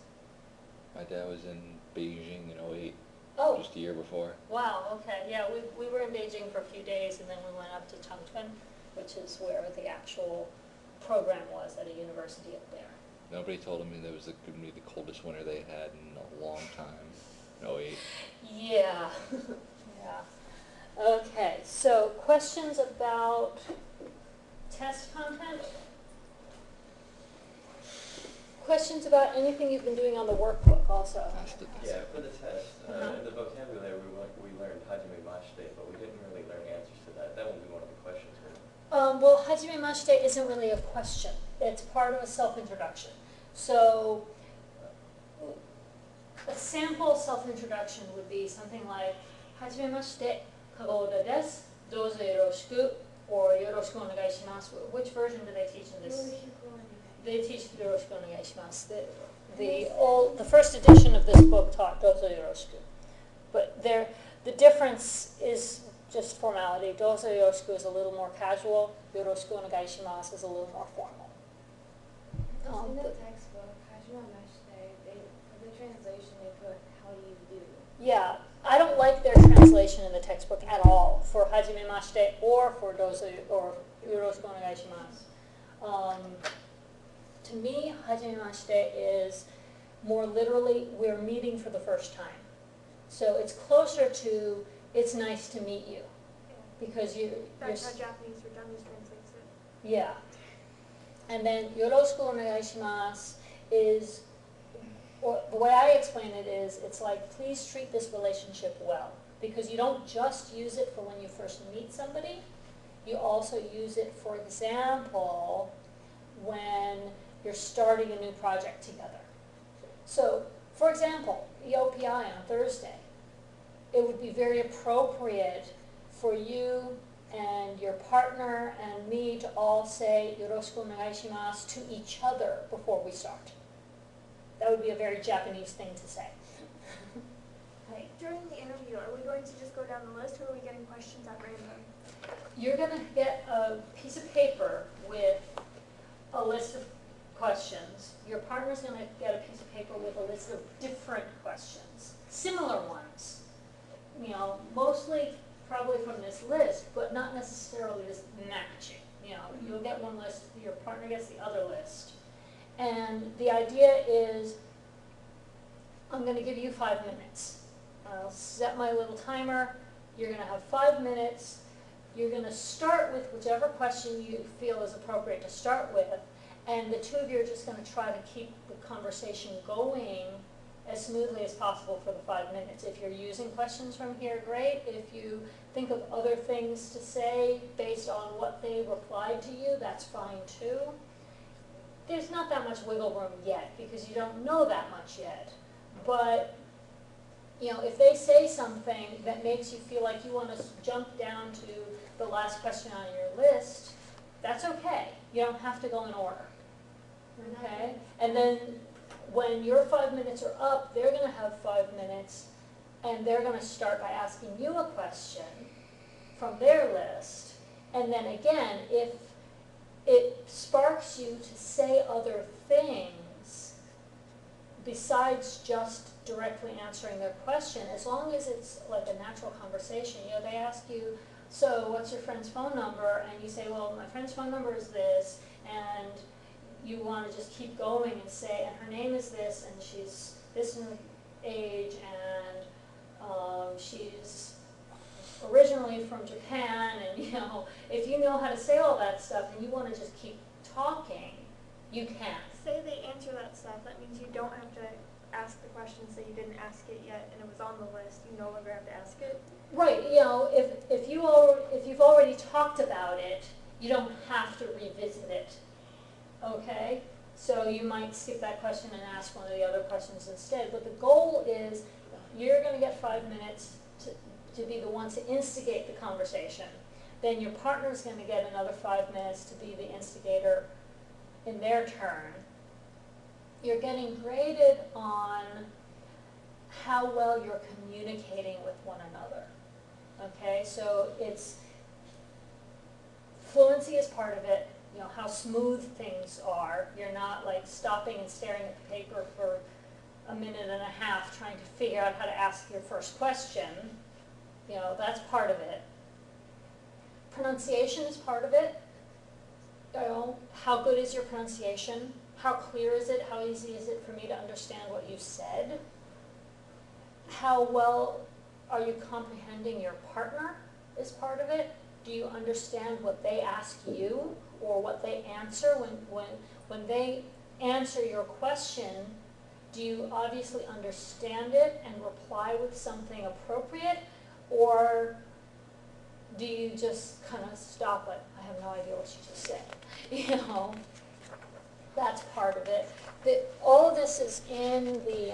Speaker 4: My dad was in Beijing in '08,
Speaker 1: Oh.
Speaker 4: just a year before.
Speaker 1: Wow, okay, yeah, we were in Beijing for a few days, and then we went up to Changchun, which is where the actual program was at a university up there.
Speaker 4: Nobody told me that was going to be the coldest winter they had in a long time, in '08.
Speaker 1: Yeah, yeah. Okay, so questions about test content? Questions about anything you've been doing on the workbook also?
Speaker 4: Tested this.
Speaker 6: Yeah, for the test,
Speaker 1: Uh-huh.
Speaker 6: in the vocabulary, we learned Hajime Mashite, but we didn't really learn answers to that. That won't be one of the questions, right?
Speaker 1: Well, Hajime Mashite isn't really a question. It's part of a self-introduction. So, a sample self-introduction would be something like, Hajime Mashite, Kagoda desu, dozo yoroshiku, or yoroshiku onegai shimasu. Which version do they teach in this? They teach yoroshiku onegai shimasu. The first edition of this book taught dozo yoroshiku. But the difference is just formality. Dozo yoroshiku is a little more casual. Yoroshiku onegai shimasu is a little more formal.
Speaker 5: In the
Speaker 1: But-
Speaker 5: textbook, Hajime Mashite, for the translation, they put how do you do.
Speaker 1: Yeah, I don't like their translation in the textbook at all for Hajime Mashite or for Dozo or Yoroshiku onegai shimasu. To me, Hajime Mashite is more literally, we're meeting for the first time. So it's closer to, it's nice to meet you. Because you're
Speaker 2: That's how Japanese or Japanese translates it.
Speaker 1: yeah. And then yoroshiku onegai shimasu is, or the way I explain it is, it's like, please treat this relationship well. Because you don't just use it for when you first meet somebody, you also use it, for example, when you're starting a new project together. So, for example, EOPI on Thursday, it would be very appropriate for you and your partner and me to all say yoroshiku onegai shimasu to each other before we start. That would be a very Japanese thing to say. Right.
Speaker 2: During the interview, are we going to just go down the list, or are we getting questions at random?
Speaker 1: You're going to get a piece of paper with a list of questions. Your partner's going to get a piece of paper with a list of different questions, similar ones. You know, mostly probably from this list, but not necessarily this matching. You know, you'll get one list, your partner gets the other list. And the idea is, I'm going to give you 5 minutes. I'll set my little timer. You're going to have 5 minutes. You're going to start with whichever question you feel is appropriate to start with, and the two of you are just going to try to keep the conversation going as smoothly as possible for the 5 minutes. If you're using questions from here, great. If you think of other things to say based on what they replied to you, that's fine too. There's not that much wiggle room yet because you don't know that much yet. But you know, if they say something that makes you feel like you want to jump down to the last question on your list, that's okay. You don't have to go in order. Okay? And then when your 5 minutes are up, they're going to have 5 minutes, and they're going to start by asking you a question from their list. And then again, if it sparks you to say other things besides just directly answering their question, as long as it's like a natural conversation. You know, they ask you, so what's your friend's phone number? And you say, well, my friend's phone number is this, and you want to just keep going and say, and her name is this, and she's this age, and she's originally from Japan, and you know, if you know how to say all that stuff and you want to just keep talking, you can.
Speaker 2: Say they answer that stuff, that means you don't have to ask the question, say you didn't ask it yet and it was on the list, you no longer have to ask it.
Speaker 1: Right, you know, if you've already talked about it, you don't have to revisit it, okay? So you might skip that question and ask one of the other questions instead. But the goal is you're going to get 5 minutes to be the one to instigate the conversation. Then your partner's going to get another 5 minutes to be the instigator in their turn. You're getting graded on how well you're communicating with one another. Okay, so it's fluency is part of it, you know, how smooth things are. You're not like stopping and staring at the paper for a minute and a half trying to figure out how to ask your first question. You know, that's part of it. Pronunciation is part of it. You know, how good is your pronunciation? How clear is it? How easy is it for me to understand what you said? How well are you comprehending your partner is part of it. Do you understand what they ask you or what they answer? When they answer your question, do you obviously understand it and reply with something appropriate? Or do you just kind of stop it? I have no idea what you just said. You know, that's part of it. All of this is in the,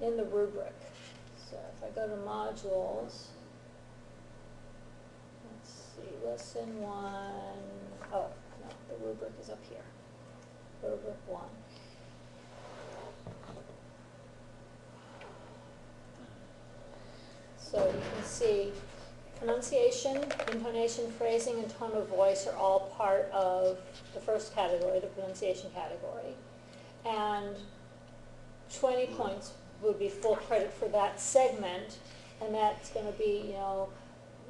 Speaker 1: in the rubric. So if I go to modules, let's see, lesson 1, oh, no, the rubric is up here. Rubric 1. So you can see pronunciation, intonation, phrasing, and tone of voice are all part of the first category, the pronunciation category. And 20 points would be full credit for that segment, and that's going to be, you know,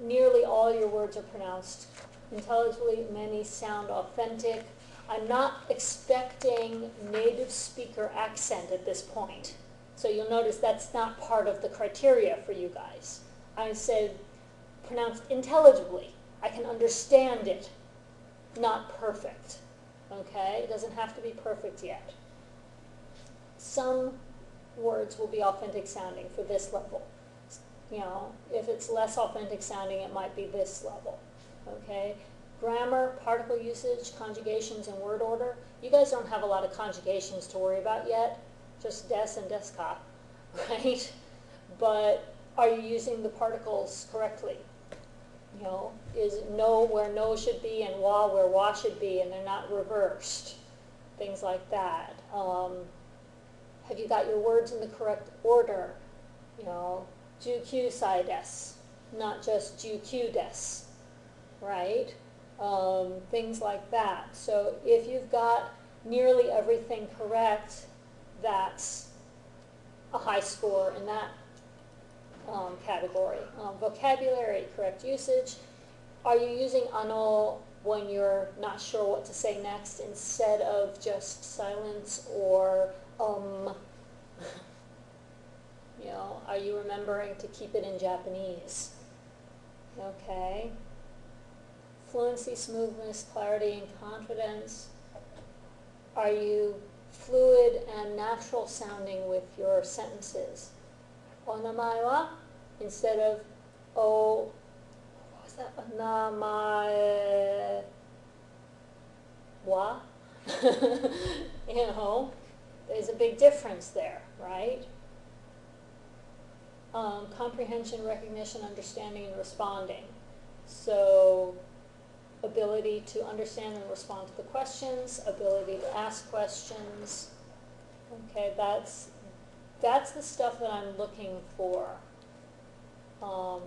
Speaker 1: nearly all your words are pronounced intelligibly, many sound authentic. I'm not expecting native speaker accent at this point. So you'll notice that's not part of the criteria for you guys. I said pronounced intelligibly. I can understand it, not perfect. Okay? It doesn't have to be perfect yet. Some words will be authentic sounding for this level. You know, if it's less authentic sounding, it might be this level. Okay? Grammar, particle usage, conjugations, and word order. You guys don't have a lot of conjugations to worry about yet. Just des and des ka, right? But are you using the particles correctly? You know, is no where no should be and wa where wa should be, and they're not reversed? Things like that. Have you got your words in the correct order? You know, ju q sai des, not just ju q des, right? Things like that. So if you've got nearly everything correct, that's a high score in that category. Vocabulary, correct usage. Are you using ano when you're not sure what to say next instead of just silence or you know, are you remembering to keep it in Japanese? Okay. Fluency, smoothness, clarity, and confidence. Are you fluid and natural sounding with your sentences? Onamae wa instead of what was that? Onamae wa. You know, there's a big difference there, right? Comprehension, recognition, understanding, and responding. So ability to understand and respond to the questions, ability to ask questions. Okay, that's the stuff that I'm looking for. Does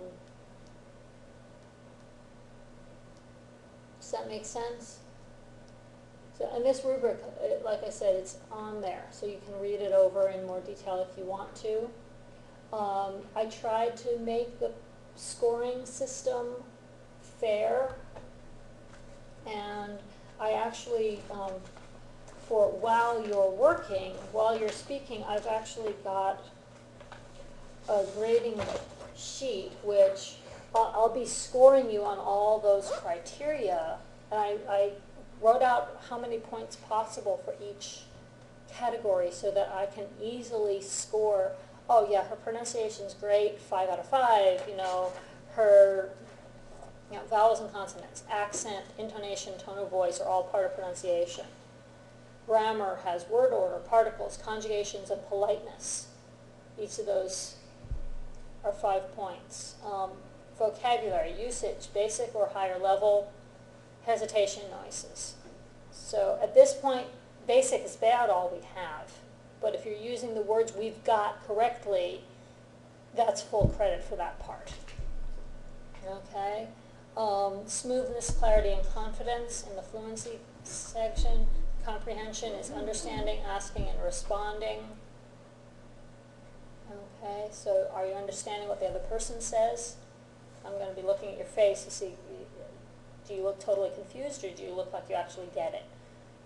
Speaker 1: that make sense? So, and this rubric, like I said, it's on there, so you can read it over in more detail if you want to. I tried to make the scoring system fair, and I actually for while you're working, while you're speaking, I've actually got a grading sheet which I'll be scoring you on all those criteria. And I wrote out how many points possible for each category so that I can easily score, oh yeah, her pronunciation's great, 5 out of 5, her vowels and consonants, accent, intonation, tone of voice are all part of pronunciation. Grammar has word order, particles, conjugations, and politeness. Each of those are 5 points. Vocabulary, usage, basic or higher level, hesitation, noises. So at this point, basic is about all we have. But if you're using the words we've got correctly, that's full credit for that part. Okay? Smoothness, clarity, and confidence in the fluency section. Comprehension is understanding, asking, and responding. Okay, so are you understanding what the other person says? I'm going to be looking at your face to see, do you look totally confused or do you look like you actually get it?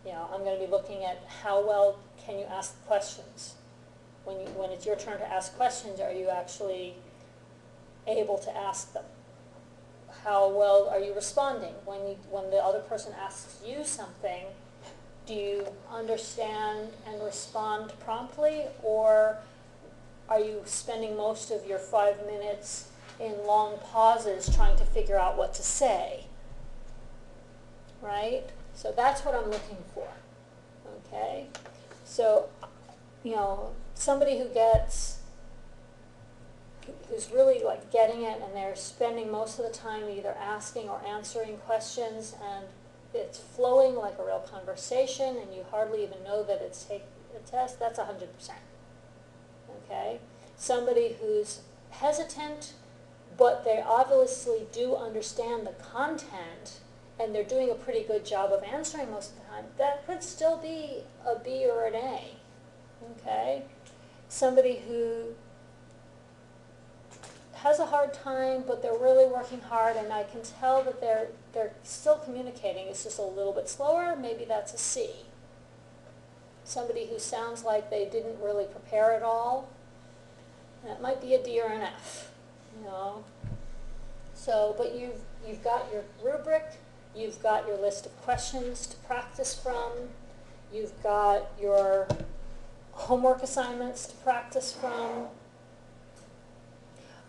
Speaker 1: I'm going to be looking at how well can you ask questions. When it's your turn to ask questions, are you actually able to ask them? How well are you responding? When the other person asks you something, do you understand and respond promptly, or are you spending most of your 5 minutes in long pauses trying to figure out what to say? Right? So that's what I'm looking for. Okay? So, somebody who's really like getting it and they're spending most of the time either asking or answering questions and it's flowing like a real conversation and you hardly even know that it's taking a test, that's 100%. Okay? Somebody who's hesitant, but they obviously do understand the content and they're doing a pretty good job of answering most of the time, that could still be a B or an A. Okay? Somebody who has a hard time, but they're really working hard, and I can tell that they're still communicating. It's just a little bit slower. Maybe that's a C. Somebody who sounds like they didn't really prepare at all, that might be a D or an F. So, but you've got your rubric. You've got your list of questions to practice from. You've got your homework assignments to practice from.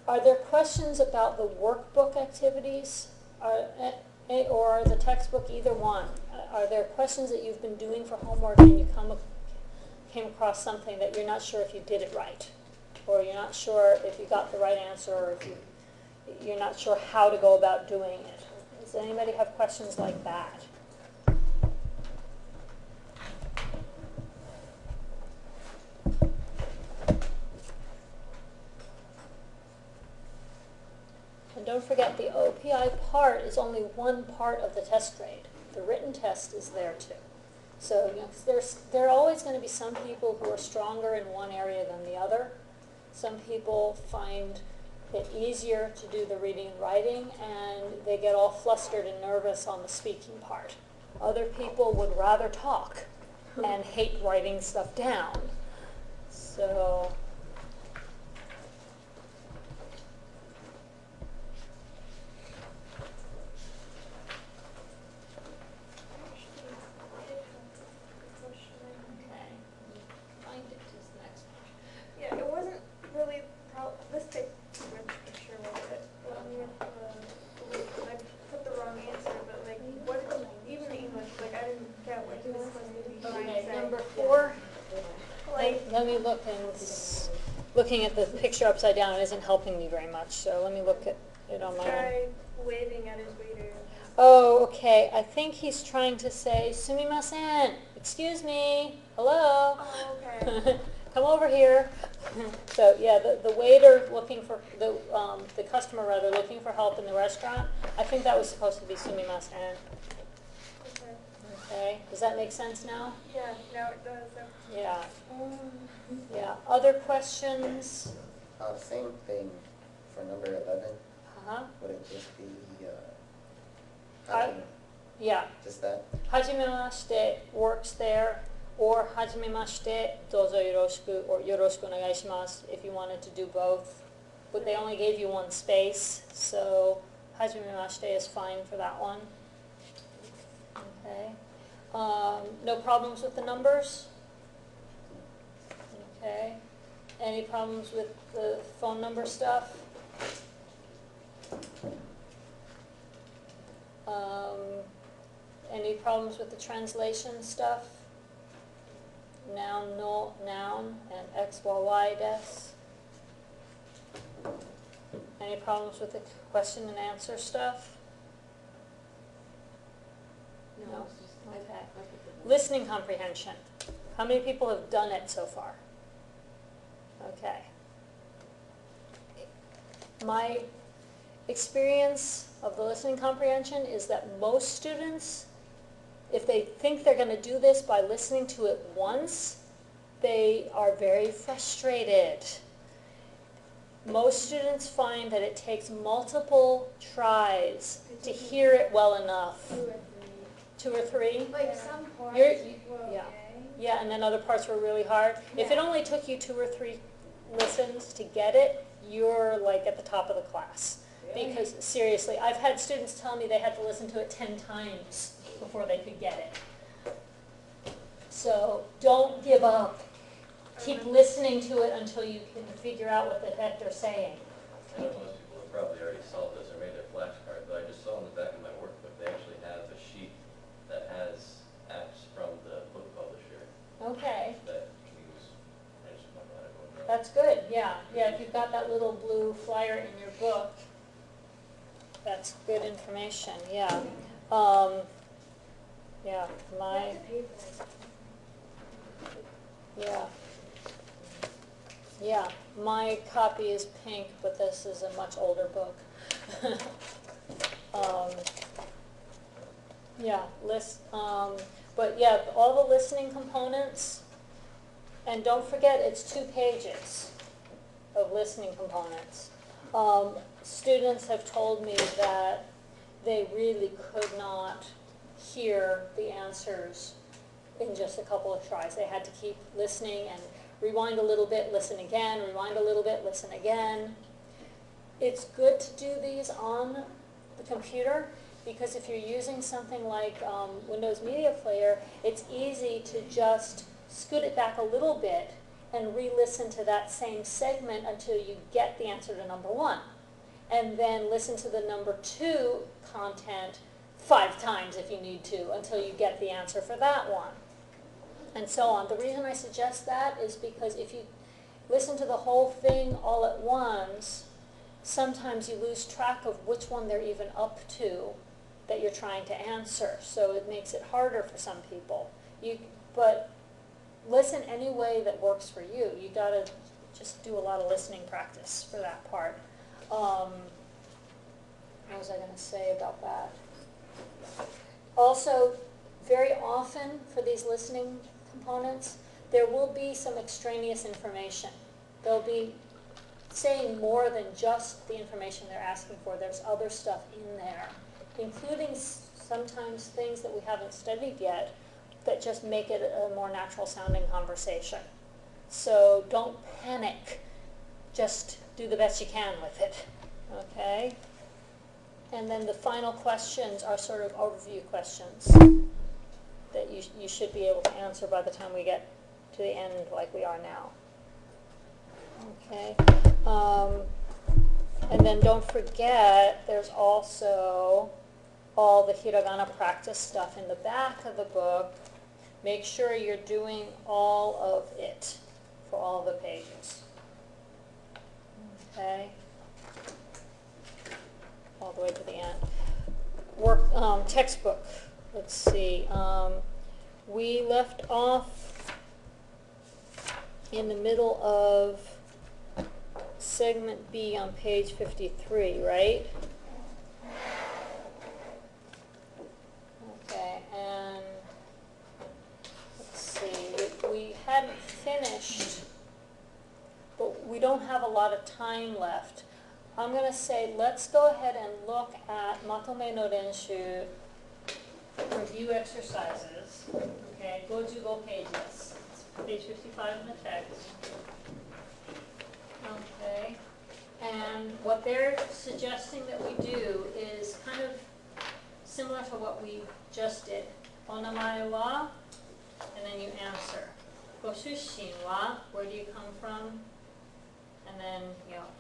Speaker 1: Are there questions about the workbook activities or the textbook, either one? Are there questions that you've been doing for homework and you came across something that you're not sure if you did it right? Or you're not sure if you got the right answer, or if you're not sure how to go about doing it? Does anybody have questions like that? And don't forget, the OPI part is only one part of the test grade. The written test is there too. So there are always going to be some people who are stronger in one area than the other. Some people find it easier to do the reading and writing, and they get all flustered and nervous on the speaking part. Other people would rather talk and hate writing stuff down. So let me look, and looking at the picture upside down isn't helping me very much, so let me look at it on my own.
Speaker 2: Guy waving at his waiter.
Speaker 1: Oh, okay. I think he's trying to say, sumimasen, excuse me, hello.
Speaker 2: Oh, okay.
Speaker 1: Come over here. So yeah, the waiter looking for, the customer rather, looking for help in the restaurant, I think that was supposed to be sumimasen.
Speaker 2: Okay.
Speaker 1: Okay, does that make sense now?
Speaker 2: Yeah, now it does.
Speaker 1: Yeah. Yeah. Other questions?
Speaker 3: Same thing for number 11.
Speaker 1: Uh-huh.
Speaker 3: Would it just be,
Speaker 1: Yeah.
Speaker 3: just that?
Speaker 1: Hajime mashite works there. or hajimemashite, dozo yoroshiku, or yoroshiku onegaishimasu if you wanted to do both. But they only gave you one space, so hajimemashite is fine for that one. Okay. No problems with the numbers? Okay. Any problems with the phone number stuff? Any problems with the translation stuff? Noun, no, noun, and X, Y, Y, des? Any problems with the question and answer stuff? No?
Speaker 5: it's just,
Speaker 1: Okay.
Speaker 5: I put the-
Speaker 1: Listening comprehension. How many people have done it so far? Okay. My experience of the listening comprehension is that most students, if they think they're going to do this by listening to it once, they are very frustrated. Most students find that it takes multiple tries to hear it well enough.
Speaker 5: 2 or 3.
Speaker 1: 2 or 3?
Speaker 5: Like
Speaker 2: Yeah.
Speaker 5: some parts
Speaker 1: You're-
Speaker 5: were okay.
Speaker 1: yeah. Yeah, and then other parts were really hard. If it
Speaker 5: Yeah.
Speaker 1: only took you 2 or 3 listens to get it, you're like at the top of the class.
Speaker 5: Really?
Speaker 1: Because seriously, I've had students tell me they had to listen to it 10 times before they could get it. So don't give up. Keep listening to it until you can figure out what the heck they're saying.
Speaker 6: I know most people have probably already solved this or made their flashcard, but I just saw on the back of my workbook, they actually have a sheet that has apps from the book publisher
Speaker 1: Okay,
Speaker 6: that you can use. I just went on it going around.
Speaker 1: that's good, yeah. Yeah, if you've got that little blue flyer in your book, that's good information, yeah. Yeah,
Speaker 5: You
Speaker 1: my,
Speaker 5: have to pay for it.
Speaker 1: yeah. Yeah, my copy is pink, but this is a much older book. Yeah, but yeah, all the listening components, and don't forget, it's 2 pages of listening components. Students have told me that they really could not hear the answers in just a couple of tries. They had to keep listening and rewind a little bit, listen again, rewind a little bit, listen again. It's good to do these on the computer because if you're using something like Windows Media Player, it's easy to just scoot it back a little bit and re-listen to that same segment until you get the answer to number 1. And then listen to the number 2 content 5 times if you need to until you get the answer for that one. And so on. The reason I suggest that is because if you listen to the whole thing all at once, sometimes you lose track of which one they're even up to that you're trying to answer. So it makes it harder for some people. But listen any way that works for you. You gotta just do a lot of listening practice for that part. What was I gonna say about that? Also, very often for these listening components, there will be some extraneous information. They'll be saying more than just the information they're asking for. There's other stuff in there, including sometimes things that we haven't studied yet that just make it a more natural sounding conversation. So don't panic. Just do the best you can with it, okay? And then the final questions are sort of overview questions that you should be able to answer by the time we get to the end like we are now. Okay. And then don't forget, there's also all the hiragana practice stuff in the back of the book. Make sure you're doing all of it for all the pages. Okay. All the way to the end. Textbook. Let's see. We left off in the middle of segment B on page 53, right? Okay, and let's see. We hadn't finished, but we don't have a lot of time left. I'm going to say let's go ahead and look at Matome no Renshu review exercises, okay, 55 pages, page 55 in the text. Okay, and what they're suggesting that we do is kind of similar to what we just did. Onamae wa, and then you answer. Goshushin wa, where do you come from? And then,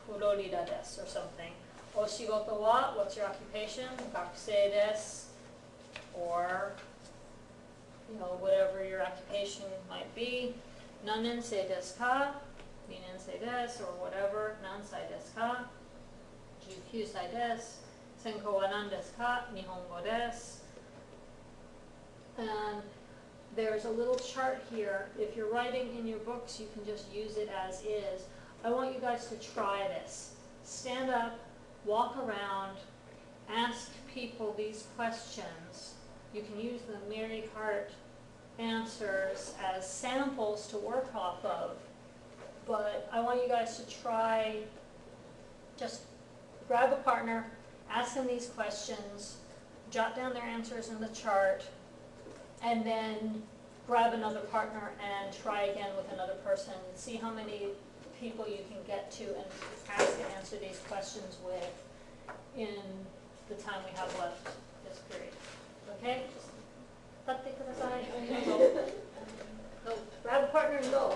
Speaker 1: Florida desu or something. Oshigoto wa, what's your occupation? Gakusei desu. Or, whatever your occupation might be. Nanensei desu ka? 2年生です or whatever. 何歳ですか? 19歳です. 専攻は何ですか? 日本語です. And there's a little chart here. If you're writing in your books, you can just use it as is. I want you guys to try this. Stand up, walk around, ask people these questions. You can use the Mary Cart answers as samples to work off of. But I want you guys to try, just grab a partner, ask them these questions, jot down their answers in the chart, and then grab another partner and try again with another person. See how many people you can get to and ask and answer these questions with in the time we have left this period. Okay? Just 立ってください. Go. Grab a partner and go.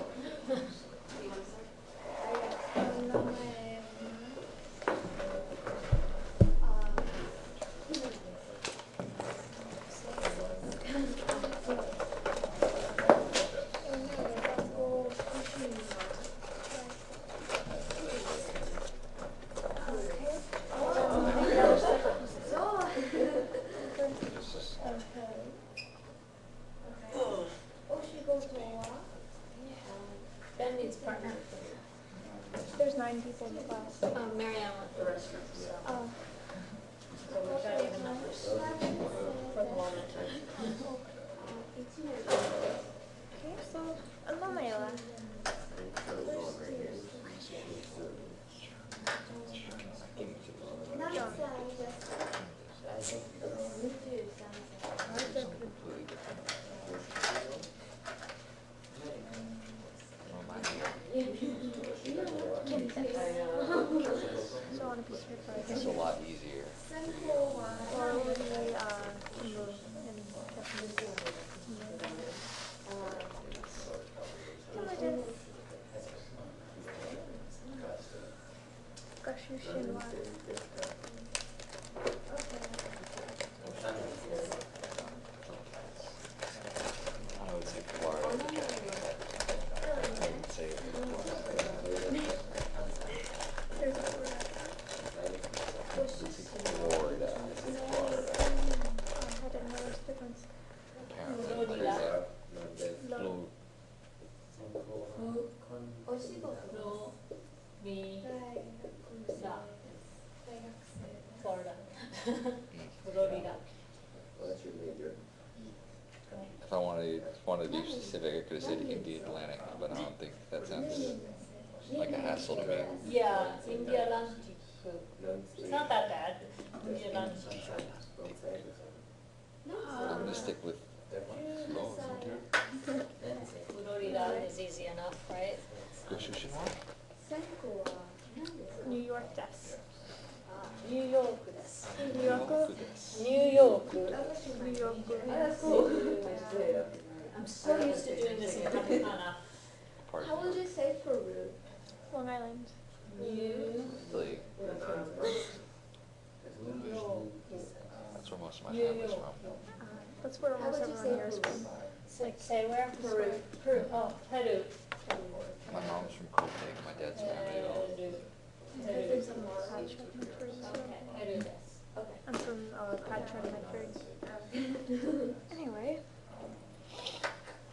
Speaker 1: Ben needs a partner.
Speaker 2: There's 9 people in the class.
Speaker 1: Marianne went to the restroom, so
Speaker 2: Oh.
Speaker 1: we've got even numbers for the moment.
Speaker 2: Okay, so, ano na yun? So on a piece of paper, I
Speaker 4: It's a lot easier.
Speaker 2: or would we, in
Speaker 4: I would say Florida. I would say Florida.
Speaker 2: I didn't know there's a difference.
Speaker 4: Apparently, there's a little
Speaker 1: Florida. Florida.
Speaker 3: Well, that's your major.
Speaker 4: If I wanted to be specific, I could have said India Atlantic, but I don't think that sounds like a hassle to me.
Speaker 1: Yeah, India Atlantic. It's not that bad. India Atlantic.
Speaker 4: I'm gonna stick with
Speaker 1: Florida is easy enough, right?
Speaker 4: Goshushinwa?
Speaker 2: New York desk.
Speaker 1: New York です。
Speaker 2: New York.
Speaker 1: New York.
Speaker 2: New York.
Speaker 1: I'm so used to doing this in katakana.
Speaker 4: Pardon.
Speaker 5: How would you say Peru?
Speaker 2: Long Island.
Speaker 1: New
Speaker 4: Like, that's where most of my family's from.
Speaker 2: That's where
Speaker 5: How
Speaker 2: almost
Speaker 5: would you
Speaker 2: everyone
Speaker 5: say
Speaker 2: here is
Speaker 5: Peru?
Speaker 2: from.
Speaker 1: Say where? Peru. Peru. Oh, Peru.
Speaker 4: My mom's from Copenhagen, my dad's family.
Speaker 1: Peru.
Speaker 2: There's some Patchwork Medford.
Speaker 1: Okay, Peruです。
Speaker 2: I'm from Patchwork Medford. Anyway.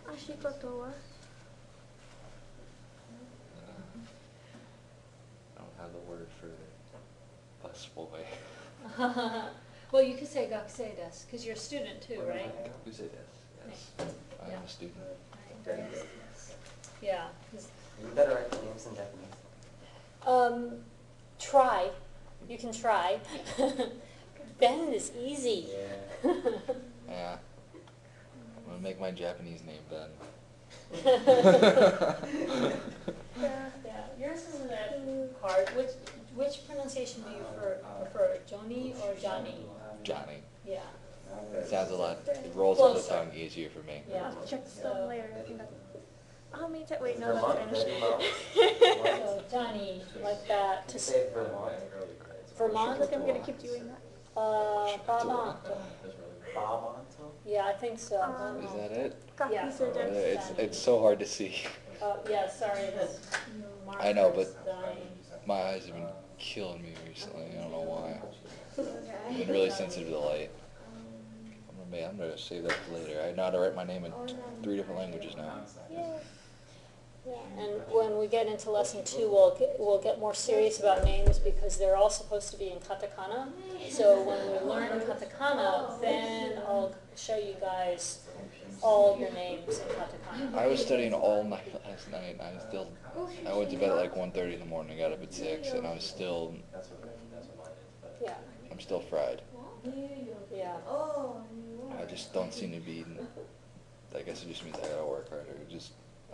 Speaker 2: Ashikoto wa?
Speaker 4: I don't have the word for bus boy.
Speaker 1: Well, you could say gakusei desu, because you're a student too, right?
Speaker 4: Who say this? Yes. I am a student.
Speaker 1: Yeah. 'Cause,
Speaker 7: You better write the names in Japanese.
Speaker 1: try. You can try. Ben is easy.
Speaker 3: Yeah.
Speaker 4: Yeah. I'm gonna make my Japanese name Ben.
Speaker 2: Yeah.
Speaker 1: Yeah, yours isn't that hard. Which pronunciation do you prefer, Joni or Johnny?
Speaker 4: Johnny.
Speaker 1: Yeah.
Speaker 4: It sounds a lot, it rolls off the
Speaker 1: Closer.
Speaker 4: tongue easier for me.
Speaker 1: Yeah.
Speaker 2: I'll check
Speaker 1: So-
Speaker 2: them later. I think that's. How many times? Wait, no,
Speaker 3: Vermont,
Speaker 2: that's
Speaker 3: Vermont.
Speaker 2: Spanish.
Speaker 1: So Johnny, like that.
Speaker 3: You say Vermont.
Speaker 1: Vermont?
Speaker 2: Look, I'm gonna keep doing that.
Speaker 1: Brabant.
Speaker 3: Babanto?
Speaker 1: Yeah, I think so.
Speaker 4: Is that it?
Speaker 1: Yeah.
Speaker 2: Copies are done.
Speaker 4: It's so hard to see.
Speaker 1: Yeah, sorry, this
Speaker 4: I know,
Speaker 1: marker's
Speaker 4: but-
Speaker 1: dying.
Speaker 4: My eyes have been killing me recently. I don't know why. I've been really sensitive to the light. I'm gonna save that for later. I know how to write my name in 3 different languages now.
Speaker 1: Yeah, and when we get into lesson 2, we'll get more serious about names because they're all supposed to be in katakana. So when we learn katakana, then I'll show you guys all your names in katakana.
Speaker 4: I was studying all night last night. I went to bed at like 1:30 in the morning. Got up at 6, and
Speaker 6: That's what mine is, but.
Speaker 1: Yeah,
Speaker 4: I'm still fried.
Speaker 1: yeah.
Speaker 4: I just don't seem to be. I guess it just means I gotta work harder.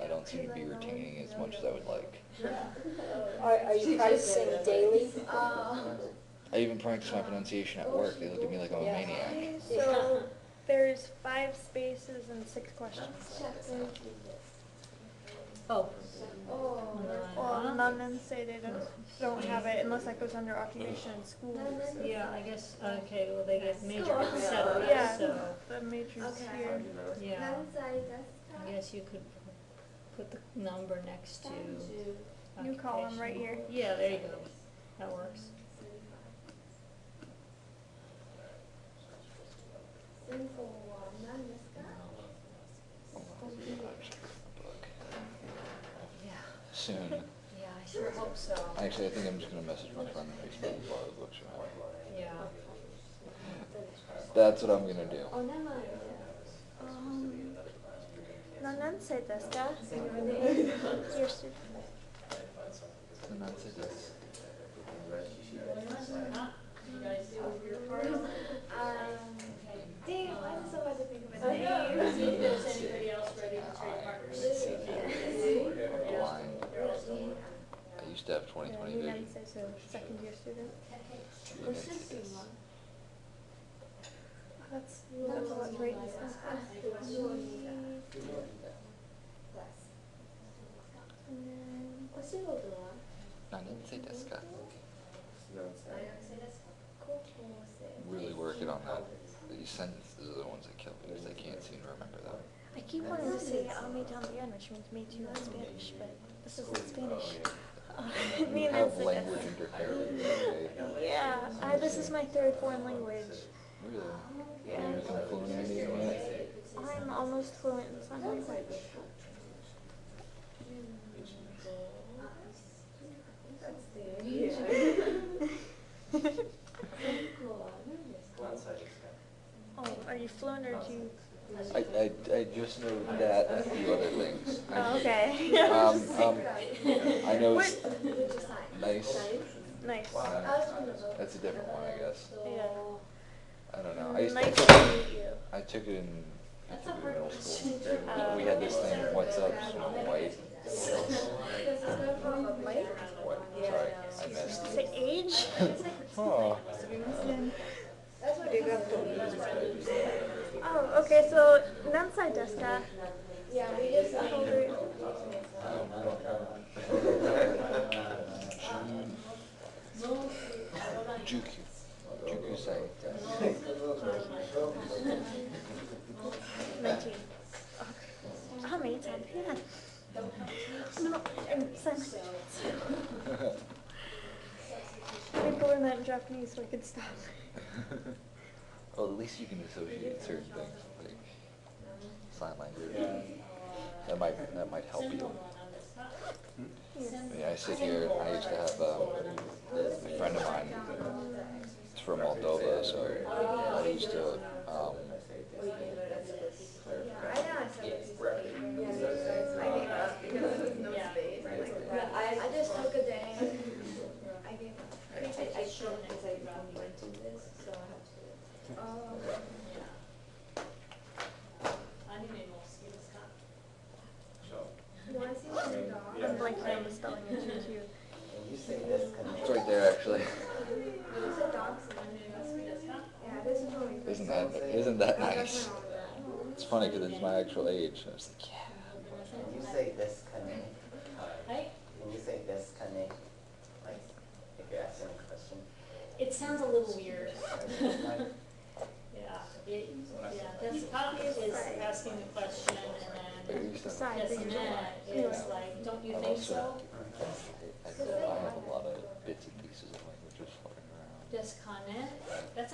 Speaker 4: I don't seem to be retaining as much as I would like.
Speaker 1: Are you practicing daily?
Speaker 4: I even practice my pronunciation at work. They look at me like I'm a maniac.
Speaker 2: So there's 5 spaces and 6 questions.
Speaker 1: Oh.
Speaker 2: Well, none of them say they don't have it unless that goes under occupation in school.
Speaker 1: Yeah, I guess, okay, well, they get major etc.
Speaker 2: Yeah,
Speaker 1: So,
Speaker 2: the major's here.
Speaker 1: yeah, I guess you could put the number next to.
Speaker 2: New column right here.
Speaker 1: Yeah, there you go. That works. Yeah,
Speaker 4: Soon.
Speaker 1: yeah, I sure hope so.
Speaker 4: Actually, I think I'm just gonna message my friend on Facebook and borrow the books from him.
Speaker 1: Yeah.
Speaker 4: That's what I'm gonna do.
Speaker 2: Nanan said this, Your student.
Speaker 4: And that's it.
Speaker 1: You guys do your part?
Speaker 5: Dang, why is it so hard to think of a
Speaker 1: I know.
Speaker 5: name?
Speaker 1: See if there's anybody else ready to trade partners.
Speaker 4: Line. I used to have 20/20 vision.
Speaker 2: Nanan says a second year student. That's a lot to write this down. And then,
Speaker 4: Nanan say desu ka? Really working on that. These sentences are the ones that kill me because I can't seem to remember them.
Speaker 2: I keep wanting to say ame también, which means me too in Spanish, but this isn't Spanish. Me and
Speaker 4: Have
Speaker 2: Nancy.
Speaker 4: language interference.
Speaker 2: Yeah, this is my 3rd foreign language.
Speaker 4: Really?
Speaker 2: Yeah.
Speaker 4: Have you become fluent in anything yet?
Speaker 2: I'm almost fluent in sign language. Oh, are you fluent or do you?
Speaker 4: I just know that and a few other things.
Speaker 2: Oh, okay.
Speaker 4: I know it's nice.
Speaker 2: Nice.
Speaker 4: That's a different one, I guess.
Speaker 2: Yeah.
Speaker 4: I don't know. I used
Speaker 2: Nice
Speaker 4: to,
Speaker 2: to meet you.
Speaker 4: I took it in middle school. We had this thing, what's up, white. What? Sorry, I missed.
Speaker 2: Say age?
Speaker 4: Oh.
Speaker 2: Oh, okay, so Nansai desu ka?
Speaker 5: Yeah, we just.
Speaker 4: Juku. Juku-sai.
Speaker 2: 19. How many times? Yeah. No, and sign language. I need to learn that in Japanese so I can stop.
Speaker 4: Well, at least you can associate certain things, like sign language. That might help you. Yeah, I sit here. I used to have a friend of mine. He's from Moldova, so I used to.
Speaker 5: I just took a day. I gave up. I shouldn't because I went to this, so I have to.
Speaker 4: Isn't that nice? It's funny because it's my actual age. I was like, yeah.
Speaker 3: When you say disconnect,
Speaker 1: Right?
Speaker 3: when you say disconnect, like if you're asking a question,
Speaker 1: It sounds a little weird. Yeah, disconnect is asking a question and then disconnect is like, don't you think so?
Speaker 4: I have a lot of bits and pieces of languages floating around.
Speaker 1: Disconnect, that's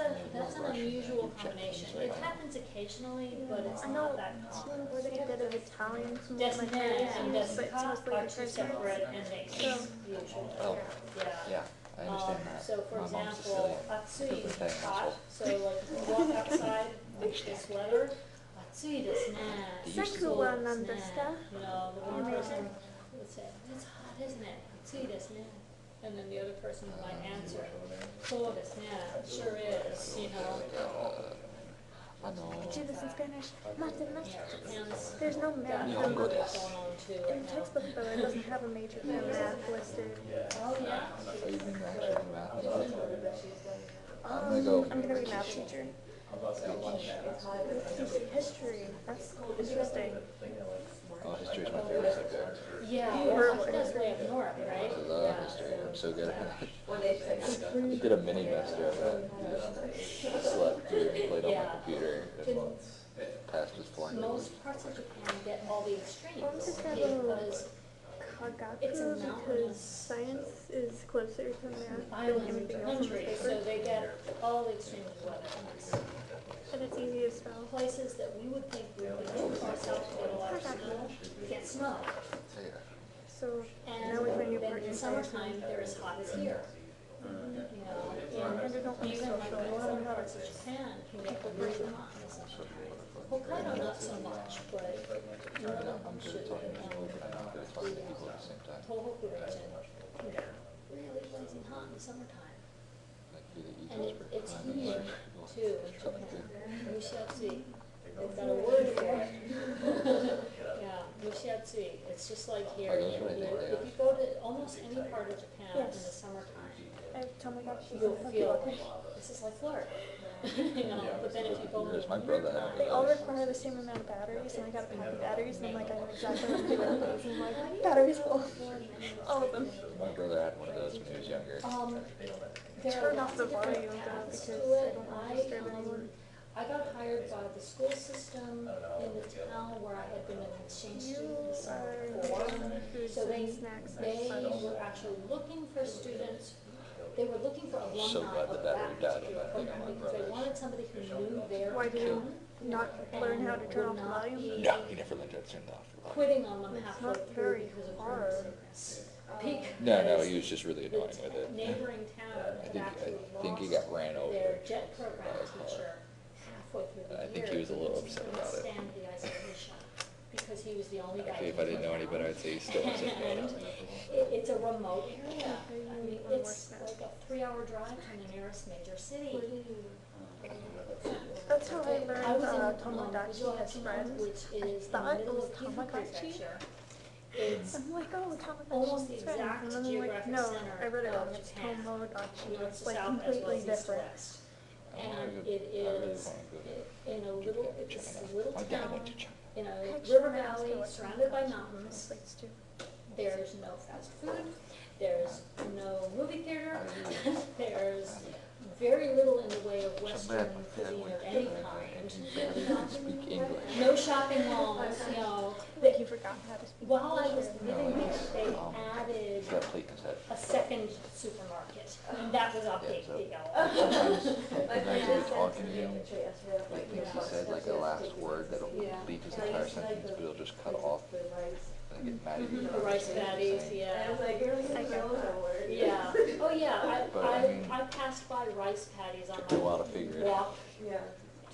Speaker 1: an unusual combination. It happens occasionally, but it's
Speaker 2: I know
Speaker 1: not that common.
Speaker 2: we're the bit of Italian, some of my
Speaker 1: Disconnect and
Speaker 2: friends, but it's
Speaker 1: disconnect
Speaker 2: mostly
Speaker 1: are
Speaker 2: because
Speaker 1: two separate endings, usually.
Speaker 4: Oh,
Speaker 1: Yeah.
Speaker 4: yeah, I understand that.
Speaker 1: So for
Speaker 4: My mom's
Speaker 1: example,
Speaker 4: Sicilian.
Speaker 1: Atsui
Speaker 4: Different thing,
Speaker 1: hot, so like if you walk outside with this letter, Atsui desu ne.
Speaker 2: Senku wa nan desu ka?
Speaker 1: You know, the one person would say, it's hot, isn't it? Atsui desu ne. And then the other person might answer, so desu ne, sure is, you know.
Speaker 4: I know.
Speaker 2: Do this in Spanish. Mate,
Speaker 1: Japan's
Speaker 2: there's no math
Speaker 1: got
Speaker 4: Yeah,
Speaker 1: a
Speaker 2: in
Speaker 1: lot
Speaker 2: the
Speaker 1: going on too
Speaker 2: in
Speaker 1: right
Speaker 2: the
Speaker 1: now.
Speaker 2: textbook though. It doesn't have a major for math listed.
Speaker 1: Oh, yeah.
Speaker 4: Are you being actually doing math and stuff? I'm gonna go.
Speaker 2: I'm gonna be a math teacher. History. That's interesting.
Speaker 4: Oh, history is my favorite subject.
Speaker 1: Yeah, well, that's way up north, right?
Speaker 4: I love history. I'm so good at it. I did a mini master of it. Just slept through and played on my computer and passed with flying.
Speaker 1: Most parts of Japan get all the extremes
Speaker 2: Well, just have
Speaker 1: because it's a
Speaker 2: Kagaku because
Speaker 1: mountainous
Speaker 2: science is closer to math than
Speaker 1: island
Speaker 2: anything else on the
Speaker 1: country,
Speaker 2: paper.
Speaker 1: so they get all the extremes of weather.
Speaker 2: And it's easy to spell.
Speaker 1: Places that we would think we would go far south to get a lot of snow, get snow.
Speaker 2: So
Speaker 1: And
Speaker 2: now with my new
Speaker 1: then
Speaker 2: partner,
Speaker 1: in summertime, they're as hot as here. You know,
Speaker 2: and I don't want to
Speaker 1: even like
Speaker 2: socialize.
Speaker 1: northern parts of Japan can get really hot in the summertime. Hokkaido not so much, but
Speaker 4: I'm good at talking to people, but I'm not good at talking to people at the same time.
Speaker 1: Tohoku region can get really blazing hot in the summertime.
Speaker 4: Like, do the
Speaker 1: And
Speaker 4: Egypt
Speaker 1: it's
Speaker 4: for
Speaker 1: humid
Speaker 4: people.
Speaker 1: too in Japan. Mushiatsui. They've got a word for it. Yeah, mushiatsui. It's just like here.
Speaker 4: Oh, that's right, yeah.
Speaker 1: If you go to almost any part of Japan in the summertime,
Speaker 2: I have Tamagotchi.
Speaker 1: you'll feel this is like Florida. You know, but then if you go in
Speaker 4: There's
Speaker 1: the
Speaker 4: my brother had
Speaker 2: They all
Speaker 4: one of those.
Speaker 2: require the same amount of batteries, and I got a pack of batteries, and I'm like, I know exactly what to do with those. I'm like, batteries full. All of them.
Speaker 4: My brother had one of those when he was younger.
Speaker 1: there are
Speaker 2: Turn off the
Speaker 1: lots of different
Speaker 2: volume though,
Speaker 1: paths
Speaker 2: because
Speaker 1: to
Speaker 2: I
Speaker 1: it.
Speaker 2: don't want to disturb anyone.
Speaker 1: I got hired by the school system in the town where I had been an exchange student
Speaker 2: You
Speaker 1: the summer
Speaker 2: are
Speaker 1: before.
Speaker 2: foods
Speaker 1: So
Speaker 2: and snacks.
Speaker 1: they were actually looking for students, they were looking for
Speaker 4: So
Speaker 1: alumni
Speaker 4: glad the
Speaker 1: of
Speaker 4: battery
Speaker 1: that
Speaker 4: died on
Speaker 1: particular
Speaker 4: that thing on
Speaker 1: program
Speaker 4: my
Speaker 1: because they
Speaker 4: brother's.
Speaker 1: wanted somebody who knew their
Speaker 2: Why did you
Speaker 1: town
Speaker 2: not learn how to turn off
Speaker 1: would
Speaker 2: the
Speaker 1: not
Speaker 2: volume?
Speaker 1: be
Speaker 4: No, he never learned how to turn it off.
Speaker 1: quitting on them halfway
Speaker 2: not
Speaker 1: through
Speaker 2: very
Speaker 1: because of
Speaker 2: hard.
Speaker 1: drum sickness.
Speaker 4: No, he was just really
Speaker 1: The
Speaker 4: annoying with it.
Speaker 1: neighboring town had actually
Speaker 4: I think he
Speaker 1: lost
Speaker 4: got ran over.
Speaker 1: their jet program teacher halfway through the
Speaker 4: I
Speaker 1: year.
Speaker 4: think he was a little
Speaker 1: because
Speaker 4: upset
Speaker 1: he
Speaker 4: about
Speaker 1: couldn't
Speaker 4: it.
Speaker 1: stand the isolation because he was the only guy.
Speaker 4: Actually, if I didn't know any better, I'd say he's still upset about
Speaker 1: And
Speaker 4: it.
Speaker 1: it's a remote area. I mean, it's like a 3-hour drive from the nearest major city.
Speaker 2: That's how I learned
Speaker 1: I was in
Speaker 2: Tomodachi as friends.
Speaker 1: which is in the
Speaker 2: thought it
Speaker 1: middle
Speaker 2: was
Speaker 1: of Gifu
Speaker 2: Tamagotchi.
Speaker 1: Prefecture. It's
Speaker 2: I'm like, oh,
Speaker 1: almost the
Speaker 2: Tamagotchi friends.
Speaker 1: exact
Speaker 2: And then I'm like,
Speaker 1: geographic
Speaker 2: no,
Speaker 1: center
Speaker 2: I read it wrong.
Speaker 1: of
Speaker 2: It's
Speaker 1: Japan.
Speaker 2: Tomodachi.
Speaker 1: north
Speaker 2: It's
Speaker 1: to
Speaker 2: like
Speaker 1: south as well
Speaker 2: completely
Speaker 1: as east to
Speaker 2: different.
Speaker 1: west.
Speaker 4: I wanna
Speaker 1: And
Speaker 4: go-
Speaker 1: it
Speaker 4: I really
Speaker 1: is
Speaker 4: wanna go to
Speaker 1: in a little, it's
Speaker 4: China.
Speaker 1: a little
Speaker 4: My dad
Speaker 1: town
Speaker 4: went to China.
Speaker 1: in a
Speaker 2: Actually,
Speaker 1: river
Speaker 2: I asked her
Speaker 1: valley
Speaker 2: what
Speaker 1: surrounded by
Speaker 2: Tamagotchi
Speaker 1: mountains.
Speaker 2: translates to.
Speaker 1: There's no fast food, there's no movie theater, there's very little in the way of Western
Speaker 4: bad my dad
Speaker 1: cuisine
Speaker 4: went
Speaker 1: of
Speaker 4: to
Speaker 1: any
Speaker 4: China.
Speaker 1: kind.
Speaker 4: Speak English.
Speaker 1: No shopping malls, you know.
Speaker 2: Like, you forgot how to speak
Speaker 1: While I
Speaker 2: English.
Speaker 1: was living there, they added
Speaker 4: He's got a plate in his head.
Speaker 1: a second supermarket, and that was a big deal.
Speaker 4: Sometimes you're talking to him, like thinks he said like a last word that'll lead his entire sentence, but he'll just cut off and get mad at you.
Speaker 1: The rice patties, yeah. Yeah. Oh, yeah,
Speaker 4: But, I mean,
Speaker 1: I passed by rice patties on
Speaker 4: took me a while to figure
Speaker 1: my
Speaker 4: it out.
Speaker 1: walk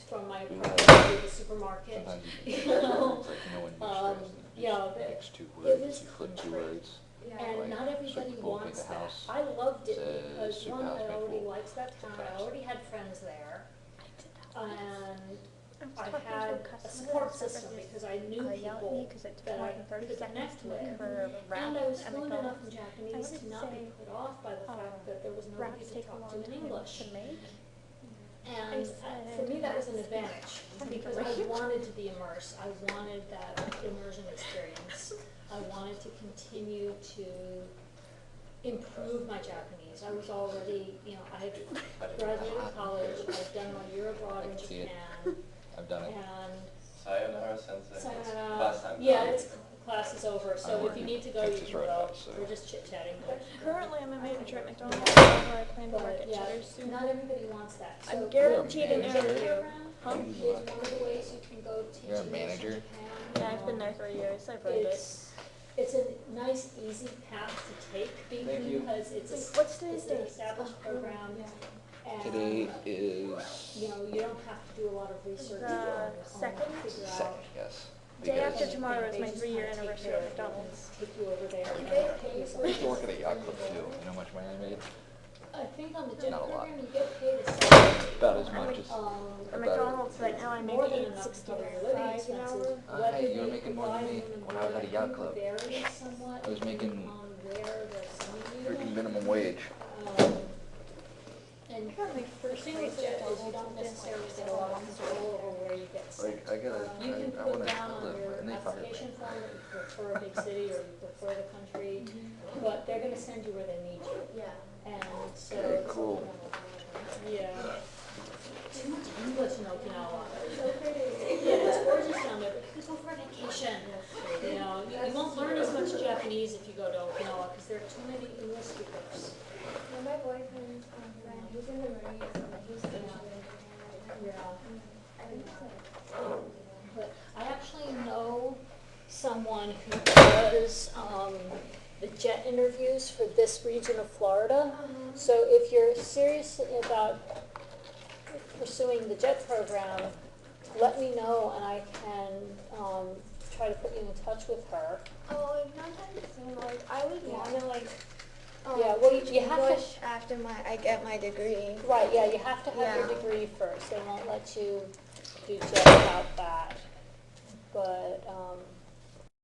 Speaker 1: from my apartment to the supermarket.
Speaker 4: Sometimes
Speaker 1: You
Speaker 4: you
Speaker 1: know,
Speaker 4: it's like no one uses
Speaker 1: you know,
Speaker 4: the next two
Speaker 1: it
Speaker 4: words,
Speaker 1: was
Speaker 4: you flip two
Speaker 1: country.
Speaker 4: words.
Speaker 1: And
Speaker 4: Like,
Speaker 1: not everybody
Speaker 4: certain people
Speaker 1: wants
Speaker 4: think the
Speaker 1: that.
Speaker 4: house
Speaker 1: I loved it
Speaker 4: says
Speaker 1: because
Speaker 4: soup
Speaker 1: one,
Speaker 4: house
Speaker 1: I
Speaker 4: made
Speaker 1: already
Speaker 4: full.
Speaker 1: liked that town, I already had friends there. And I
Speaker 2: was talking to
Speaker 1: had
Speaker 2: a
Speaker 1: a
Speaker 2: customer
Speaker 1: support
Speaker 2: that said
Speaker 1: system
Speaker 2: that
Speaker 1: because I knew
Speaker 2: yelled at me
Speaker 1: people
Speaker 2: because it took
Speaker 1: that
Speaker 2: more
Speaker 1: I
Speaker 2: than 30
Speaker 1: could
Speaker 2: seconds
Speaker 1: connect
Speaker 2: to
Speaker 1: with.
Speaker 2: make her wrap.
Speaker 1: And I was
Speaker 2: and
Speaker 1: fluent
Speaker 2: McDonald's.
Speaker 1: enough in Japanese
Speaker 2: would
Speaker 1: to not be
Speaker 2: say,
Speaker 1: put off by the fact that there was nobody
Speaker 2: Wraps
Speaker 1: to
Speaker 2: take a
Speaker 1: talk
Speaker 2: long
Speaker 1: to in
Speaker 2: time
Speaker 1: English.
Speaker 2: to make.
Speaker 1: And
Speaker 2: said,
Speaker 1: for me, that was as an advantage, because I wanted to be immersed, I wanted that immersion experience. I wanted to continue to improve my Japanese. I was already, I had graduated college, I'd done my year abroad in
Speaker 4: I can see it.
Speaker 1: Japan,
Speaker 4: I've done it.
Speaker 1: and
Speaker 6: Sayonara sensei.
Speaker 1: sayonara.
Speaker 6: Last time.
Speaker 1: Yeah, it's, class is over, so
Speaker 4: I'm
Speaker 1: if you need to go, you
Speaker 4: Texas
Speaker 1: can go.
Speaker 4: Roadhouse, so-
Speaker 1: We're just chit-chatting.
Speaker 2: Currently, I'm a manager at McDonald's, where I plan to work
Speaker 1: But
Speaker 2: at
Speaker 1: yeah,
Speaker 2: Cheddar's soon.
Speaker 1: not everybody wants that. So
Speaker 2: I'm guaranteed an
Speaker 4: manager.
Speaker 2: interview. Huh?
Speaker 1: is one of the ways you can go teach
Speaker 4: You're a
Speaker 1: English in
Speaker 4: manager?
Speaker 1: Japan.
Speaker 2: Yeah, I've been there 3 years. I've read it.
Speaker 1: It's a nice, easy path to take
Speaker 7: Thank you.
Speaker 1: because it's
Speaker 2: What's today's
Speaker 1: it's an
Speaker 2: date?
Speaker 1: established program. And,
Speaker 4: Today is
Speaker 1: you don't have to do a lot of research
Speaker 2: The
Speaker 1: on your own,
Speaker 2: second?
Speaker 1: figure
Speaker 4: second,
Speaker 1: out.
Speaker 4: yes.
Speaker 2: Day
Speaker 4: Because
Speaker 2: after tomorrow is
Speaker 1: They
Speaker 2: my
Speaker 1: just
Speaker 2: 3-year
Speaker 1: kinda take
Speaker 2: anniversary
Speaker 1: care
Speaker 2: at
Speaker 1: of it and
Speaker 2: McDonald's.
Speaker 1: Take you over there. and
Speaker 5: they
Speaker 1: give
Speaker 5: pay
Speaker 1: you
Speaker 5: for
Speaker 1: some
Speaker 4: I used to work at a
Speaker 1: tips
Speaker 4: yacht
Speaker 1: and
Speaker 4: club too.
Speaker 1: everything.
Speaker 4: You know how much money I made?
Speaker 1: I think on the JET
Speaker 4: Not a lot.
Speaker 1: program, you get paid a salary.
Speaker 4: About as much as.
Speaker 2: At McDonald's right now, I make
Speaker 1: More than enough to cover your living
Speaker 2: $8.65 an hour.
Speaker 1: expenses.
Speaker 4: Hey,
Speaker 1: Whether
Speaker 4: you were
Speaker 1: they
Speaker 4: making more than
Speaker 1: provide
Speaker 4: me
Speaker 1: room and
Speaker 4: when I was at a
Speaker 1: board
Speaker 4: yacht club.
Speaker 1: varies somewhat
Speaker 4: I was making
Speaker 1: depending on where they're sending you.
Speaker 4: Freaking minimum wage.
Speaker 1: And
Speaker 2: got my
Speaker 1: the
Speaker 2: first
Speaker 1: thing
Speaker 2: grade
Speaker 1: with it
Speaker 2: jet
Speaker 1: is you don't necessarily get a lot of control over where you get sent.
Speaker 4: Like, I gotta,
Speaker 1: You can
Speaker 4: I
Speaker 1: put
Speaker 4: wanna
Speaker 1: down
Speaker 4: tell
Speaker 1: on
Speaker 4: them,
Speaker 1: your
Speaker 4: and they fired me.
Speaker 1: application form that you prefer a big city or you prefer the country, but they're gonna send you where they need you.
Speaker 5: Yeah.
Speaker 1: And so.
Speaker 4: Okay, cool.
Speaker 1: Yeah. Too much English in Okinawa. Yeah, it's gorgeous down there, but you go for a vacation. You won't learn as much Japanese if you go to Okinawa because there are too many English speakers.
Speaker 5: Well, my boyfriend's friend, he's in the Marines, and he's stationed in Japan right now.
Speaker 1: Yeah.
Speaker 5: I think so.
Speaker 1: But I actually know someone who does the jet interviews for this region of Florida. So if you're serious about pursuing the jet program, let me know and I can try to put you in touch with her.
Speaker 5: Oh, like not that soon. Like I would want to like.
Speaker 1: Yeah, well, you
Speaker 5: teach
Speaker 1: have to-
Speaker 5: English after I get my degree.
Speaker 1: Right, yeah, you have to have your
Speaker 5: Yeah.
Speaker 1: degree first. They won't let you do jet without that. But